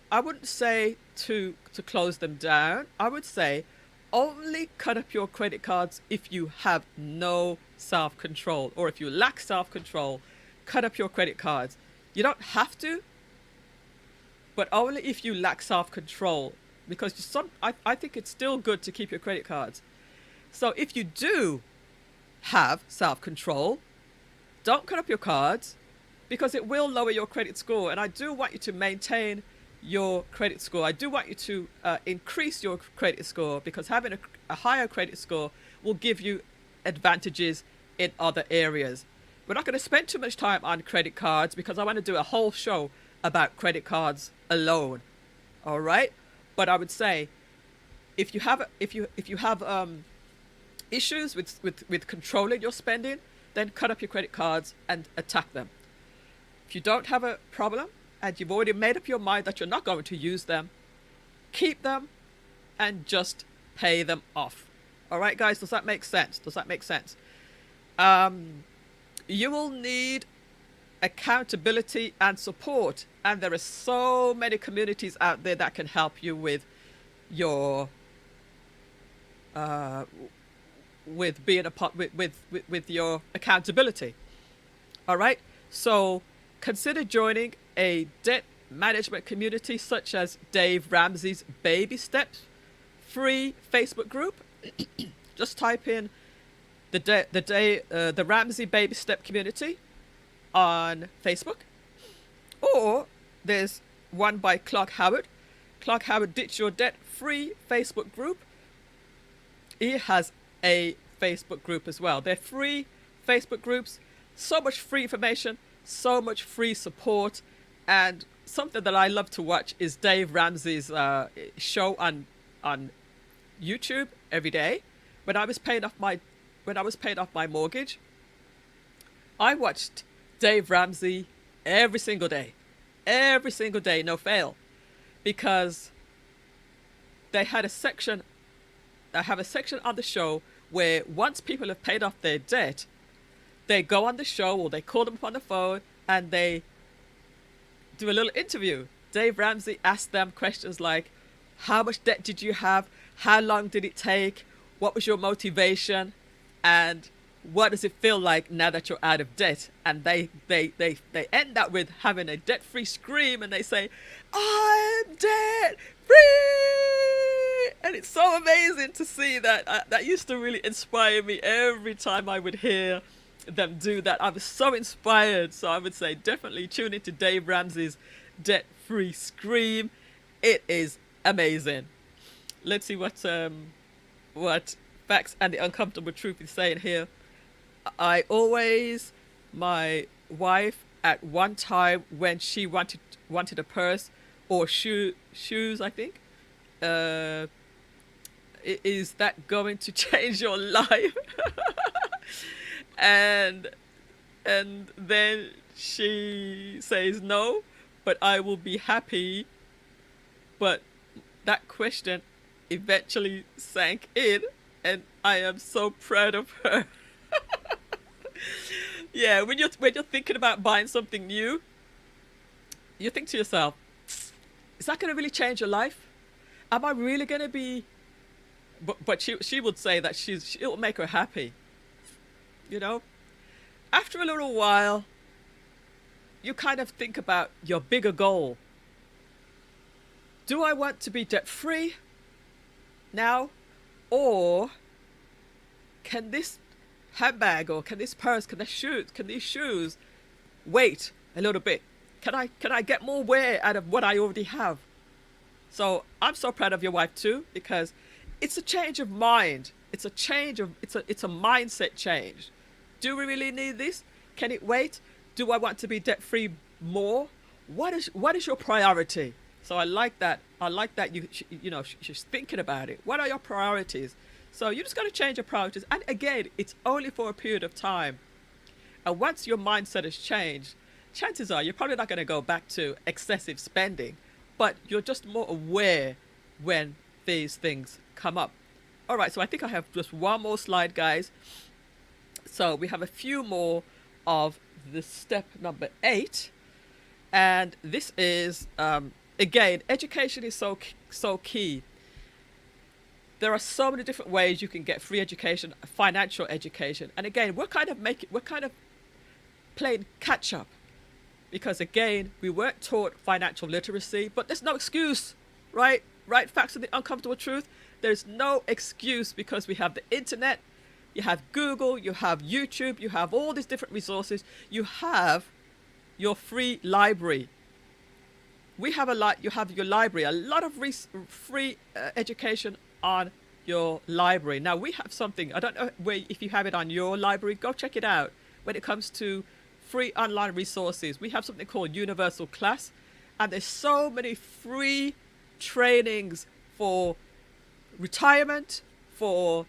Speaker 1: to close them down. I would say only cut up your credit cards if you have no self-control, or if you lack self-control. Cut up your credit cards. You don't have to, but only if you lack self-control, because I think it's still good to keep your credit cards. So if you do have self-control, don't cut up your cards, because it will lower your credit score. And I do want you to maintain your credit score. I do want you to increase your credit score, because having a higher credit score will give you advantages in other areas. We're not going to spend too much time on credit cards, because I want to do a whole show about credit cards alone. All right, but I would say if you have issues with controlling your spending, then cut up your credit cards and attack them. If you don't have a problem and you've already made up your mind that you're not going to use them, keep them and just pay them off. All right, guys, does that make sense? You will need accountability and support, and there are so many communities out there that can help you with your with being a part with your accountability. All right, so consider joining a debt management community such as Dave Ramsey's Baby Steps free Facebook group. Just type in the Ramsey Baby Step community on Facebook, or there's one by Clark Howard. Clark Howard Ditch Your Debt free Facebook group. He has a Facebook group as well. They're free Facebook groups. So much free information, so much free support, and something that I love to watch is Dave Ramsey's show on YouTube every day. When I was paying off my mortgage, I watched Dave Ramsey every single day, no fail, because they had a section. I have a section on the show where once people have paid off their debt, they go on the show or they call them up on the phone and they do a little interview. Dave Ramsey asked them questions like, how much debt did you have? How long did it take? What was your motivation? And what does it feel like now that you're out of debt? And they end up with having a debt-free scream, and they say, I'm debt-free! And it's so amazing to see that. That used to really inspire me every time I would hear them do that. I was so inspired. So I would say definitely tune into Dave Ramsey's debt-free scream. It is amazing. Let's see what Facts and the Uncomfortable Truth is saying here. My wife at one time when she wanted a purse or shoes, I think. Is that going to change your life? and then she says no, but I will be happy. But that question eventually sank in, and I am so proud of her. Yeah, when you're thinking about buying something new, you think to yourself, is that going to really change your life? Am I really going to be... But she would say that it'll make her happy. You know? After a little while, you kind of think about your bigger goal. Do I want to be debt-free now? Or can this handbag or can this purse, can these shoes wait a little bit? Can I get more wear out of what I already have? So I'm so proud of your wife too, because it's a change of mind. It's a mindset change. Do we really need this? Can it wait? Do I want to be debt free more? What is your priority? So I like that. She's thinking about it. What are your priorities? So you just got to change your priorities. And again, it's only for a period of time. And once your mindset has changed, chances are you're probably not going to go back to excessive spending, but you're just more aware when these things come up. All right, so I think I have just one more slide, guys. So we have a few more of the step number 8. And this is, again, education is so key. There are so many different ways you can get free education, financial education. And again, we're kind of playing catch up, because again, we weren't taught financial literacy, but there's no excuse, right? Right? Facts of the Uncomfortable Truth. There's no excuse, because we have the internet, you have Google, you have YouTube, you have all these different resources. You have your free library. You have your library, a lot of free education on your library. Now we have something, I don't know if you have it on your library, go check it out. When it comes to free online resources, we have something called Universal Class, and there's so many free trainings for retirement, for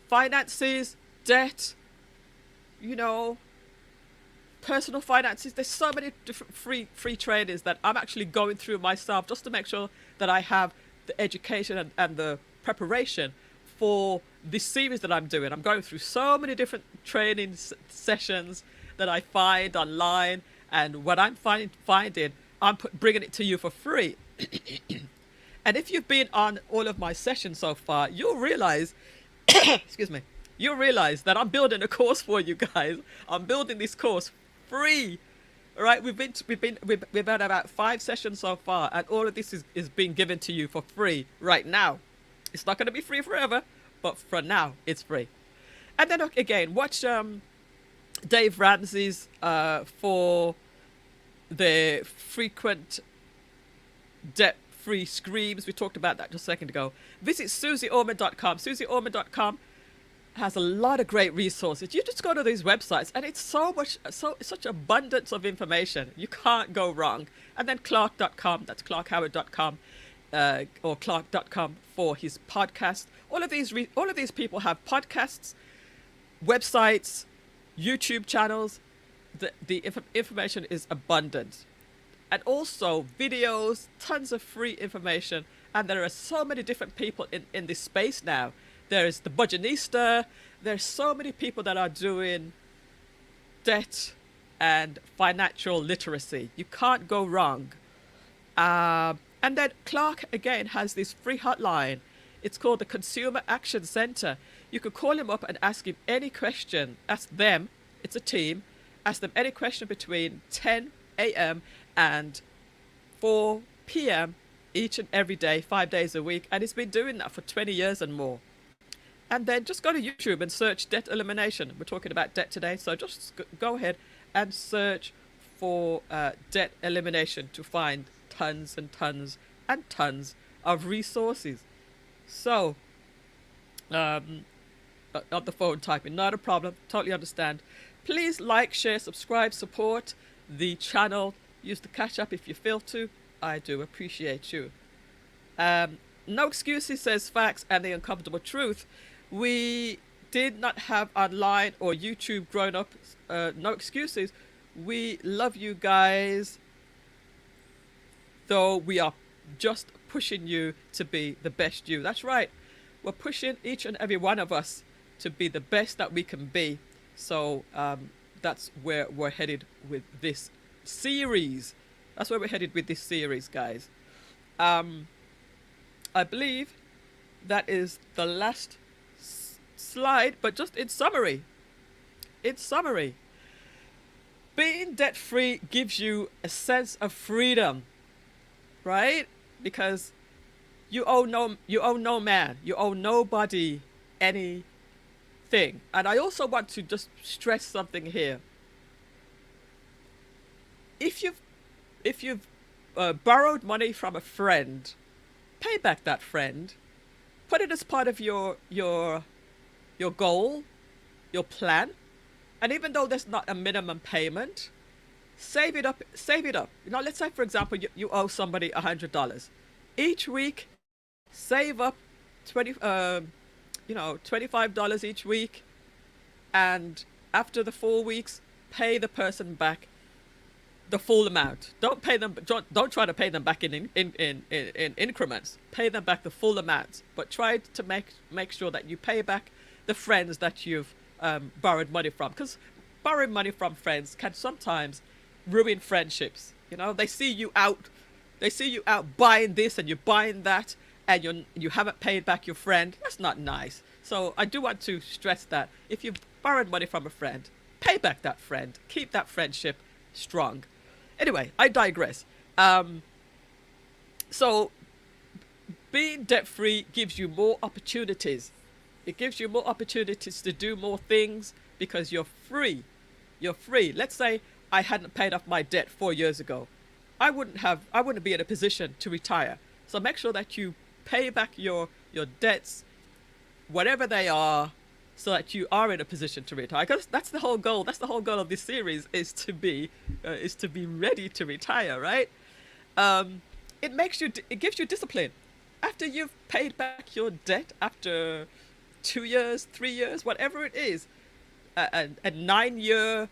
Speaker 1: finances, debt, personal finances. There's so many different free trainings that I'm actually going through myself, just to make sure that I have the education and the preparation for this series that I'm doing. I'm going through so many different training sessions that I find online, and what I'm finding, I'm bringing it to you for free. And if you've been on all of my sessions so far, you'll realize, excuse me, you'll realize that I'm building a course for you guys. I'm building this course free. All right, we've had about 5 sessions so far, and all of this is being given to you for free right now. It's not going to be free forever, but for now, it's free. And then again, watch Dave Ramsey's for the frequent debt-free screams. We talked about that just a second ago. Visit SusieOrman.com. SusieOrman.com has a lot of great resources. You just go to these websites, and it's such abundance of information. You can't go wrong. And then Clark.com, that's ClarkHoward.com, or Clark.com for his podcast. All of these people have podcasts, websites, YouTube channels, the information is abundant, and also videos, tons of free information. And there are so many different people in this space now. There is the budgetista. There's so many people that are doing debt and financial literacy. You can't go wrong. And then Clark again has this free hotline. It's called the Consumer Action Center. You could call him up and ask him any question. Ask them, it's a team, ask them any question between 10 a.m. and 4 p.m. each and every day, 5 days a week. And he's been doing that for 20 years and more. And then just go to YouTube and search debt elimination. We're talking about debt today, so just go ahead and search for debt elimination to find tons and tons and tons of resources. So, on the phone typing, not a problem, totally understand. Please like, share, subscribe, support the channel. Use the cash app if you feel to. I do appreciate you. No excuses says facts and the uncomfortable truth. We did not have online or YouTube growing up. No excuses. We love you guys, though we are just pushing you to be the best you. That's right. We're pushing each and every one of us to be the best that we can be. So that's where we're headed with this series. That's where we're headed with this series, guys. I believe that is the last slide, but just in summary. In summary, being debt-free gives you a sense of freedom, right? Because you owe no man, you owe nobody anything. And I also want to just stress something here. If you've borrowed money from a friend, pay back that friend. Put it as part of your goal, your plan. And even though there's not a minimum payment, save it up. You know, let's say, for example, you owe somebody $100. Each week, save up $25 each week. And after the 4 weeks, pay the person back the full amount. Don't try to pay them back in increments. Pay them back the full amount. But try to make sure that you pay back the friends that you've borrowed money from, because borrowing money from friends can sometimes ruin friendships. You know, they see you out buying this and you're buying that, and you haven't paid back your friend. That's not nice. So I do want to stress that if you've borrowed money from a friend, pay back that friend. Keep that friendship strong. Anyway, I digress. So being debt-free gives you more opportunities. It gives you more opportunities to do more things because you're free. You're free. Let's say I hadn't paid off my debt 4 years ago. I wouldn't be in a position to retire. So make sure that you pay back your debts, whatever they are, so that you are in a position to retire. Because that's the whole goal. That's the whole goal of this series, is to be ready to retire, right? It gives you discipline. After you've paid back your debt, after 2 years, 3 years, whatever it is, a 9-year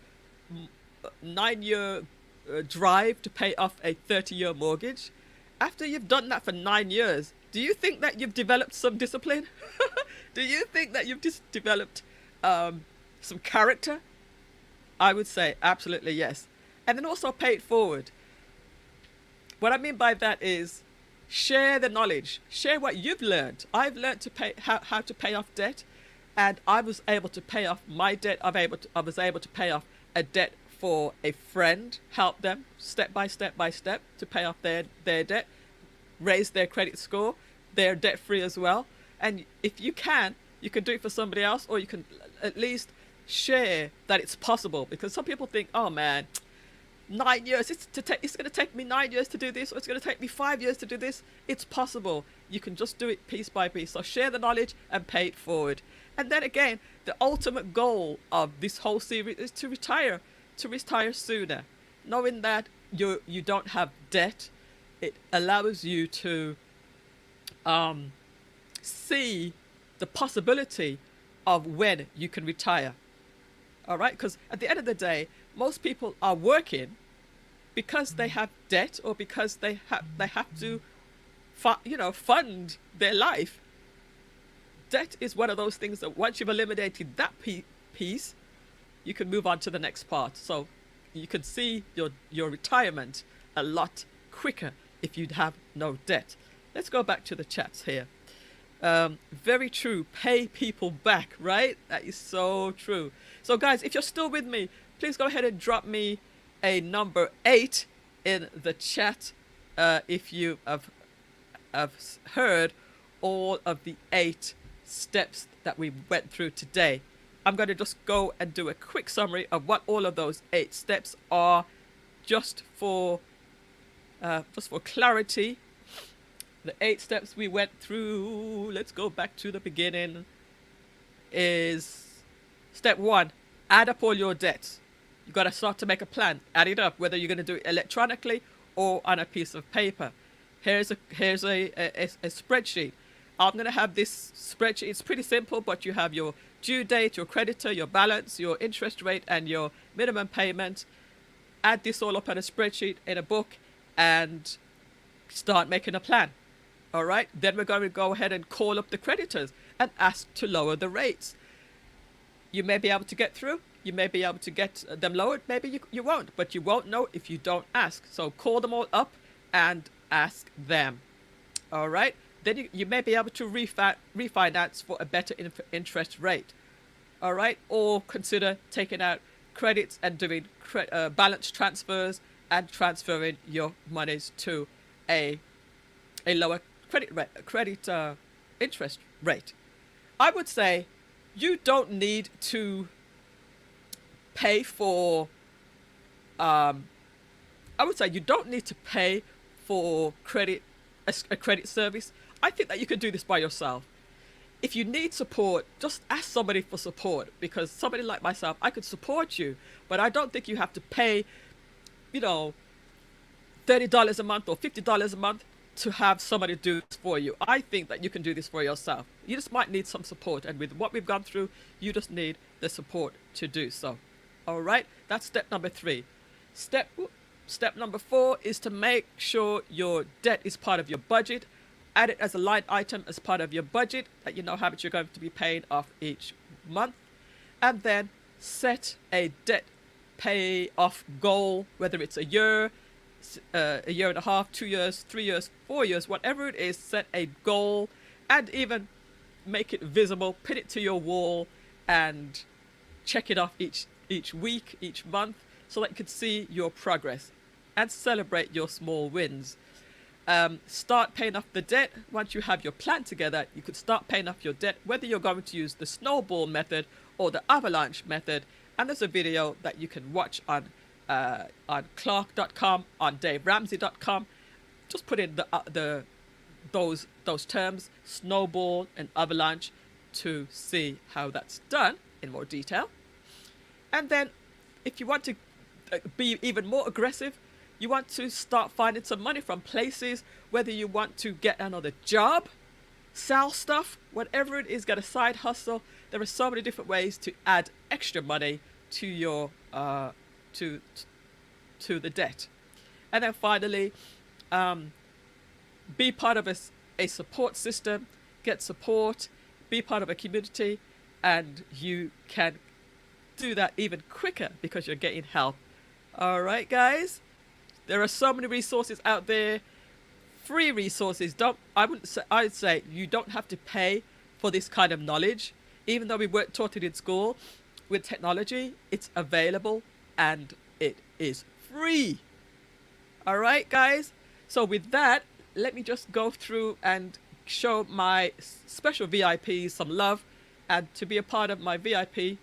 Speaker 1: drive to pay off a 30-year mortgage. After you've done that for 9 years, do you think that you've developed some discipline? Do you think that you've just developed some character? I would say absolutely yes. And then also pay it forward. What I mean by that is share the knowledge. Share what you've learned. I've learned to pay how to pay off debt, and I was able to pay off my debt. I was able to pay off a debt for a friend, help them step by step to pay off their debt, raise their credit score. They're debt free as well. And if you can do it for somebody else, or you can at least share that it's possible. Because some people think, oh man, 9 years, it's going to take me 9 years to do this, or it's going to take me 5 years to do this. It's possible. You can just do it piece by piece. So share the knowledge and pay it forward. And then again, the ultimate goal of this whole series is to retire sooner. Knowing that you don't have debt, it allows you to see the possibility of when you can retire. All right, because at the end of the day, most people are working because they have debt or because they have to fund their life. Debt is one of those things that once you've eliminated that piece, you can move on to the next part. So you can see your retirement a lot quicker if you have no debt. Let's go back to the chats here. Very true. Pay people back, right? That is so true. So guys, if you're still with me, please go ahead and drop me a number 8 in the chat if you have heard all of the 8 steps that we went through today. I'm going to just go and do a quick summary of what all of those 8 steps are, just for clarity. The 8 steps we went through, let's go back to the beginning, is step 1, add up all your debts. You got to start to make a plan, add it up, whether you're going to do it electronically or on a piece of paper. Here's a spreadsheet. I'm going to have this spreadsheet. It's pretty simple, but you have your due date, your creditor, your balance, your interest rate, and your minimum payment. Add this all up on a spreadsheet in a book and start making a plan. All right. Then we're going to go ahead and call up the creditors and ask to lower the rates. You may be able to get through. You may be able to get them lowered. Maybe you won't, but you won't know if you don't ask. So call them all up and ask them. All right. Then you may be able to refinance for a better interest rate. All right. Or consider taking out credits and doing balance transfers and transferring your monies to a lower credit interest rate. I would say you don't need to pay for I would say you don't need to pay for a credit service. I think that you can do this by yourself. If you need support, just ask somebody for support, because somebody like myself, I could support you, but I don't think you have to pay, $30 a month or $50 a month to have somebody do this for you. I think that you can do this for yourself. You just might need some support, and with what we've gone through, you just need the support to do so. All right, that's step number 3. Step number 4 is to make sure your debt is part of your budget. Add it as a line item as part of your budget, that you know how much you're going to be paying off each month. And then set a debt pay off goal, whether it's a year and a half, 2 years, 3 years, 4 years, whatever it is. Set a goal and even make it visible, pin it to your wall, and check it off each week, each month, so that you can see your progress and celebrate your small wins. Start paying off the debt. Once you have your plan together, you could start paying off your debt, whether you're going to use the snowball method or the avalanche method. And there's a video that you can watch on Clark.com, on DaveRamsey.com. Just put in those terms, snowball and avalanche, to see how that's done in more detail. And then if you want to be even more aggressive, you want to start finding some money from places, whether you want to get another job, sell stuff, whatever it is, get a side hustle. There are so many different ways to add extra money to your to the debt. And then finally, be part of a support system, get support, be part of a community, and you can do that even quicker because you're getting help. All right, guys. There are so many resources out there, free resources. I'd say you don't have to pay for this kind of knowledge. Even though we weren't taught it in school, with technology, it's available and it is free. All right, guys. So with that, let me just go through and show my special VIPs some love, and to be a part of my VIP.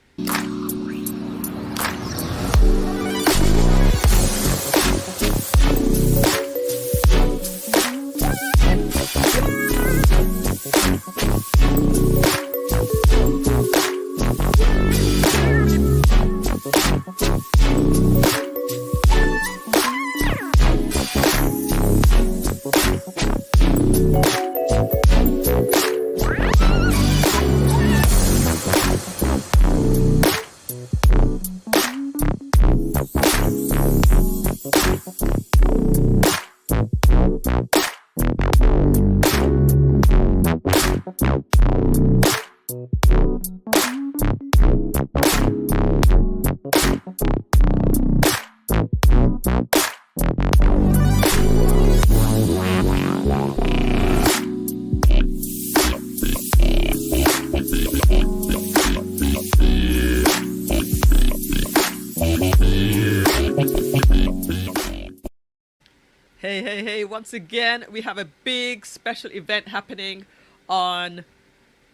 Speaker 1: Hey, hey, hey, once again, we have a big special event happening on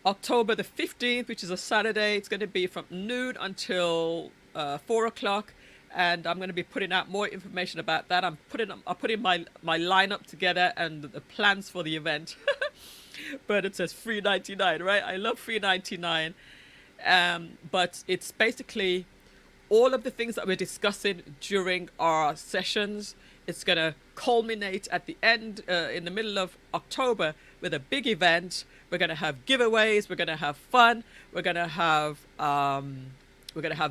Speaker 1: October the 15th, which is a Saturday. It's going to be from noon until 4 o'clock. And I'm going to be putting out more information about that. I'm putting my lineup together and the plans for the event. But it says free 99, right? I love free 99. But it's basically all of the things that we're discussing during our sessions. It's going to culminate at the end, in the middle of October, with a big event. We're going to have giveaways. We're going to have fun. We're going to have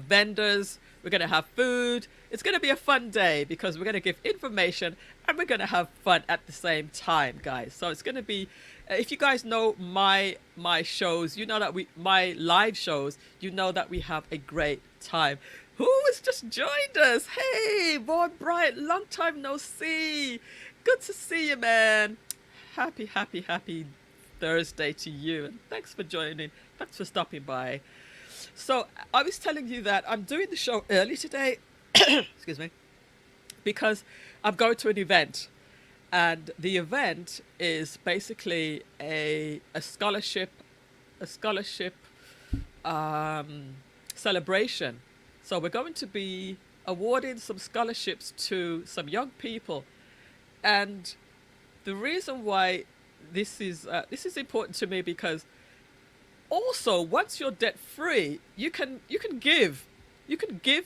Speaker 1: vendors. We're going to have food. It's going to be a fun day because we're going to give information and we're going to have fun at the same time, guys. So it's going to be, if you guys know my shows, you know that my live shows, you know that we have a great time. Who has just joined us? Hey, Vaughn Bryant, long time no see. Good to see you, man. Happy Thursday to you. And thanks for joining. Thanks for stopping by. So I was telling you that I'm doing the show early today, excuse me, because I'm going to an event. And the event is basically a scholarship celebration. So we're going to be awarding some scholarships to some young people. And the reason why this is important to me, because also once you're debt free, you can give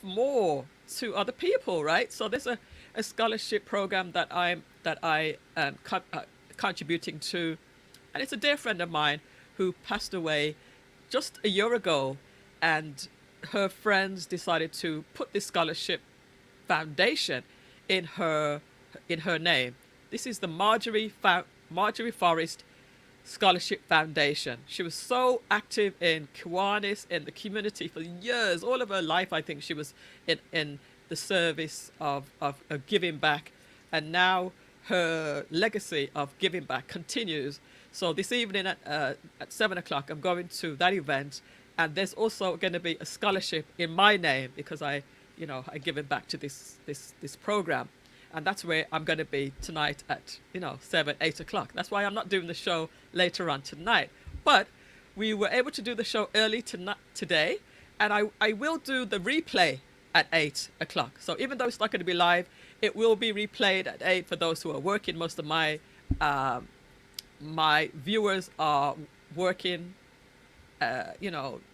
Speaker 1: more to other people, right? So there's a scholarship program that I am contributing to, and it's a dear friend of mine who passed away just a year ago, and her friends decided to put this scholarship foundation in her name. This is the Marjorie Forrest Scholarship Foundation. She was so active in Kiwanis, in the community for years. All of her life, I think she was in the service of giving back. And now her legacy of giving back continues. So this evening at 7 o'clock, I'm going to that event. And there's also going to be a scholarship in my name because I give it back to this program. And that's where I'm going to be tonight at, 7, 8 o'clock. That's why I'm not doing the show later on tonight. But we were able to do the show early today. And I will do the replay at 8 o'clock. So even though it's not going to be live, it will be replayed at 8 for those who are working. Most of my viewers are working,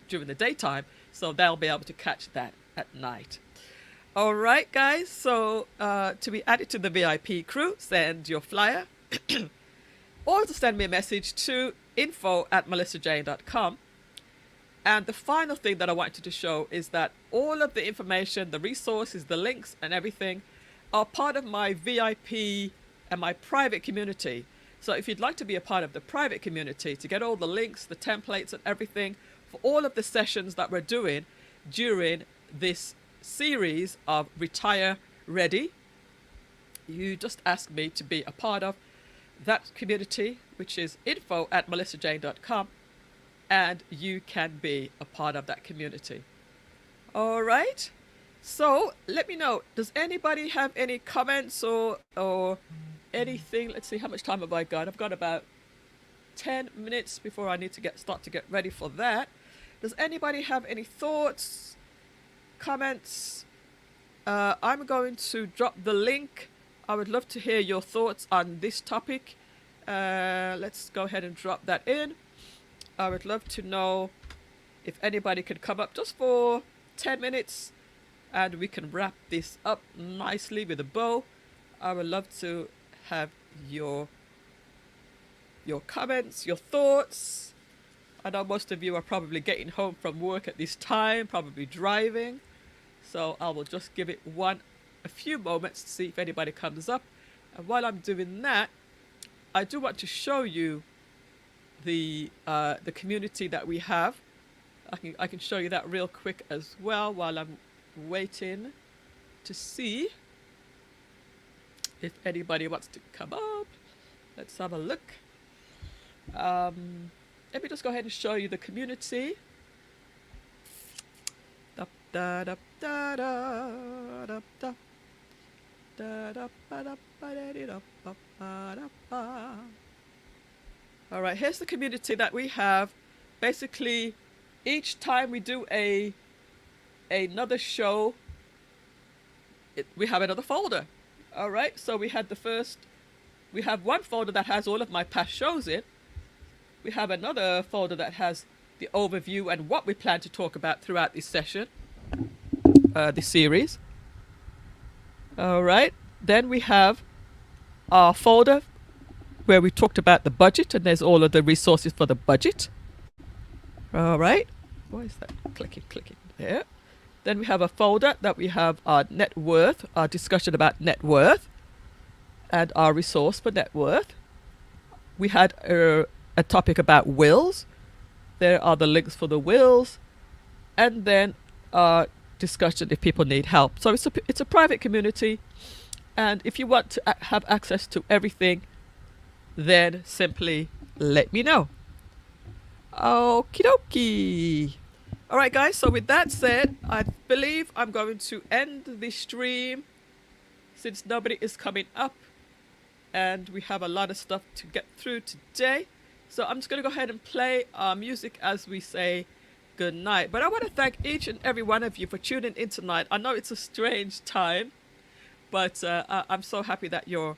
Speaker 1: during the daytime. So they'll be able to catch that at night. All right, guys. So to be added to the VIP crew, send your flyer or to send me a message to info@millissajayne.com. And the final thing that I wanted to show is that all of the information, the resources, the links and everything are part of my VIP and my private community. So if you'd like to be a part of the private community to get all the links, the templates and everything for all of the sessions that we're doing during this series of Retire Ready, you just ask me to be a part of that community, which is info@millissajayne.com, and you can be a part of that community. All right. So let me know, does anybody have any comments or anything? Let's see, how much time have I got? I've got about 10 minutes before I need to start to get ready for that. Does anybody have any thoughts, comments? I'm going to drop the link. I would love to hear your thoughts on this topic. Let's go ahead and drop that in. I would love to know if anybody could come up just for 10 minutes and we can wrap this up nicely with a bow. I would love to have your comments, your thoughts. I know most of you are probably getting home from work at this time, probably driving. So I will just give it a few moments to see if anybody comes up. And while I'm doing that, I do want to show you the community that we have. I can show you that real quick as well while I'm waiting to see if anybody wants to come up. Let's have a look. Let me just go ahead and show you the community. Da, da, da, da, da, da, da. All right, here's the community that we have. Basically, each time we do another show, we have another folder. All right, so we have one folder that has all of my past shows in. We have another folder that has the overview and what we plan to talk about throughout this session, this series. All right, then we have our folder where we talked about the budget, and there's all of the resources for the budget. All right, why is that clicking there? Then we have a folder that we have our net worth, our discussion about net worth, and our resource for net worth. We had a topic about wills. There are the links for the wills, and then discussion if people need help. So it's a private community, and if you want to have access to everything, then simply let me know. Okie dokie. All right, guys. So with that said, I believe I'm going to end the stream since nobody is coming up, and we have a lot of stuff to get through today. So I'm just going to go ahead and play our music as we say good night. But I want to thank each and every one of you for tuning in tonight. I know it's a strange time, but I'm so happy that you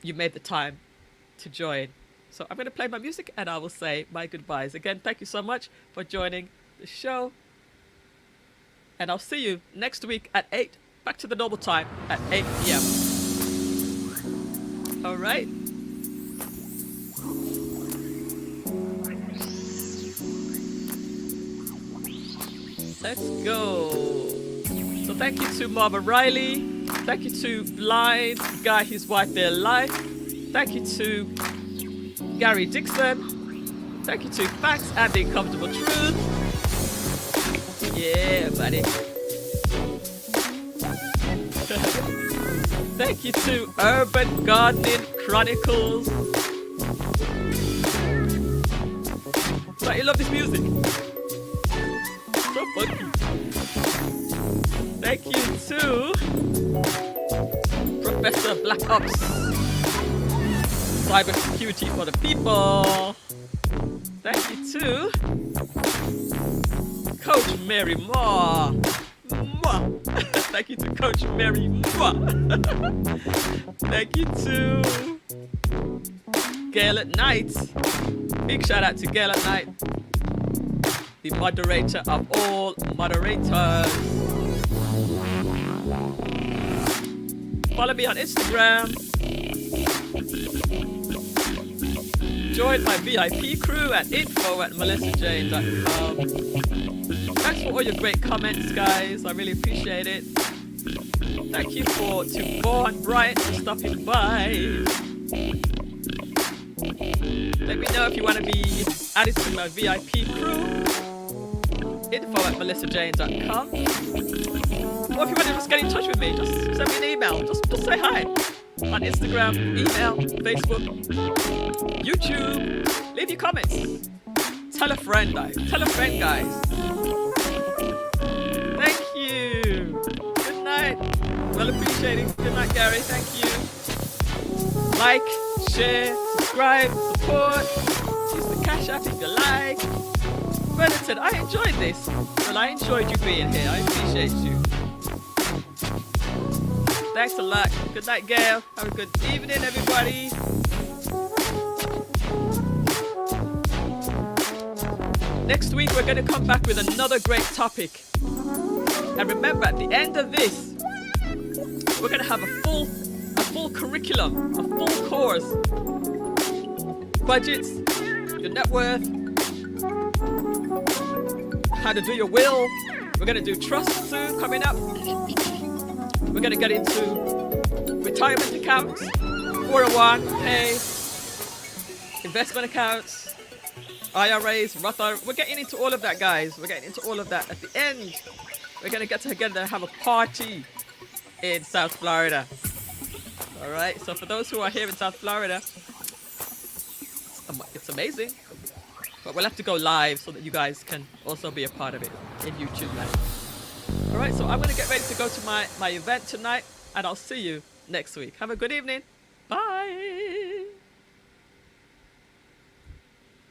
Speaker 1: made the time to join. So I'm going to play my music and I will say my goodbyes. Again, thank you so much for joining the show. And I'll see you next week at 8, back to the normal time at 8 p.m. All right. Let's go. So thank you to Marva Riley. Thank you to Blind Guy, his wife, their life. Thank you to Gary Dixon. Thank you to Facts and the Uncomfortable Truth. Yeah, buddy. Thank you to Urban Gardening Chronicles. Right, you love this music? So funky. Thank you to Professor Black Ops. Cyber security for the people. Thank you to Coach Mary Moore. Thank you to Coach Mary Moore. Thank you to Gail at Night. Big shout out to Gail at Night, the moderator of all moderators. Follow me on Instagram. Join my VIP crew at info@MillissaJayne.com. Thanks for all your great comments, guys. I really appreciate it. Thank you to Vaughn Bryant for stopping by. Let me know if you want to be added to my VIP crew. info@MillissaJayne.com. Or if you want to just get in touch with me, just send me an email. Just say hi. On Instagram, email, Facebook, YouTube. Leave your comments. Tell a friend, guys. Thank you. Good night. Well appreciated. Good night, Gary. Thank you. Like, share, subscribe, support. Use the Cash App if you like. Brenton, I enjoyed this. Well, I enjoyed you being here. I appreciate you. Thanks a lot. Good night, Gail. Have a good evening, everybody. Next week, we're going to come back with another great topic. And remember, at the end of this, we're going to have a full curriculum, a full course. Budgets, your net worth, how to do your will. We're going to do trusts soon coming up. We're going to get into retirement accounts, 401k, investment accounts, IRAs, Roth IRA. We're getting into all of that, guys. We're getting into all of that. At the end, we're going to get together and have a party in South Florida. All right. So for those who are here in South Florida, it's amazing. But we'll have to go live so that you guys can also be a part of it in YouTube Live. All right, so I'm going to get ready to go to my event tonight, and I'll see you next week. Have a good evening. Bye.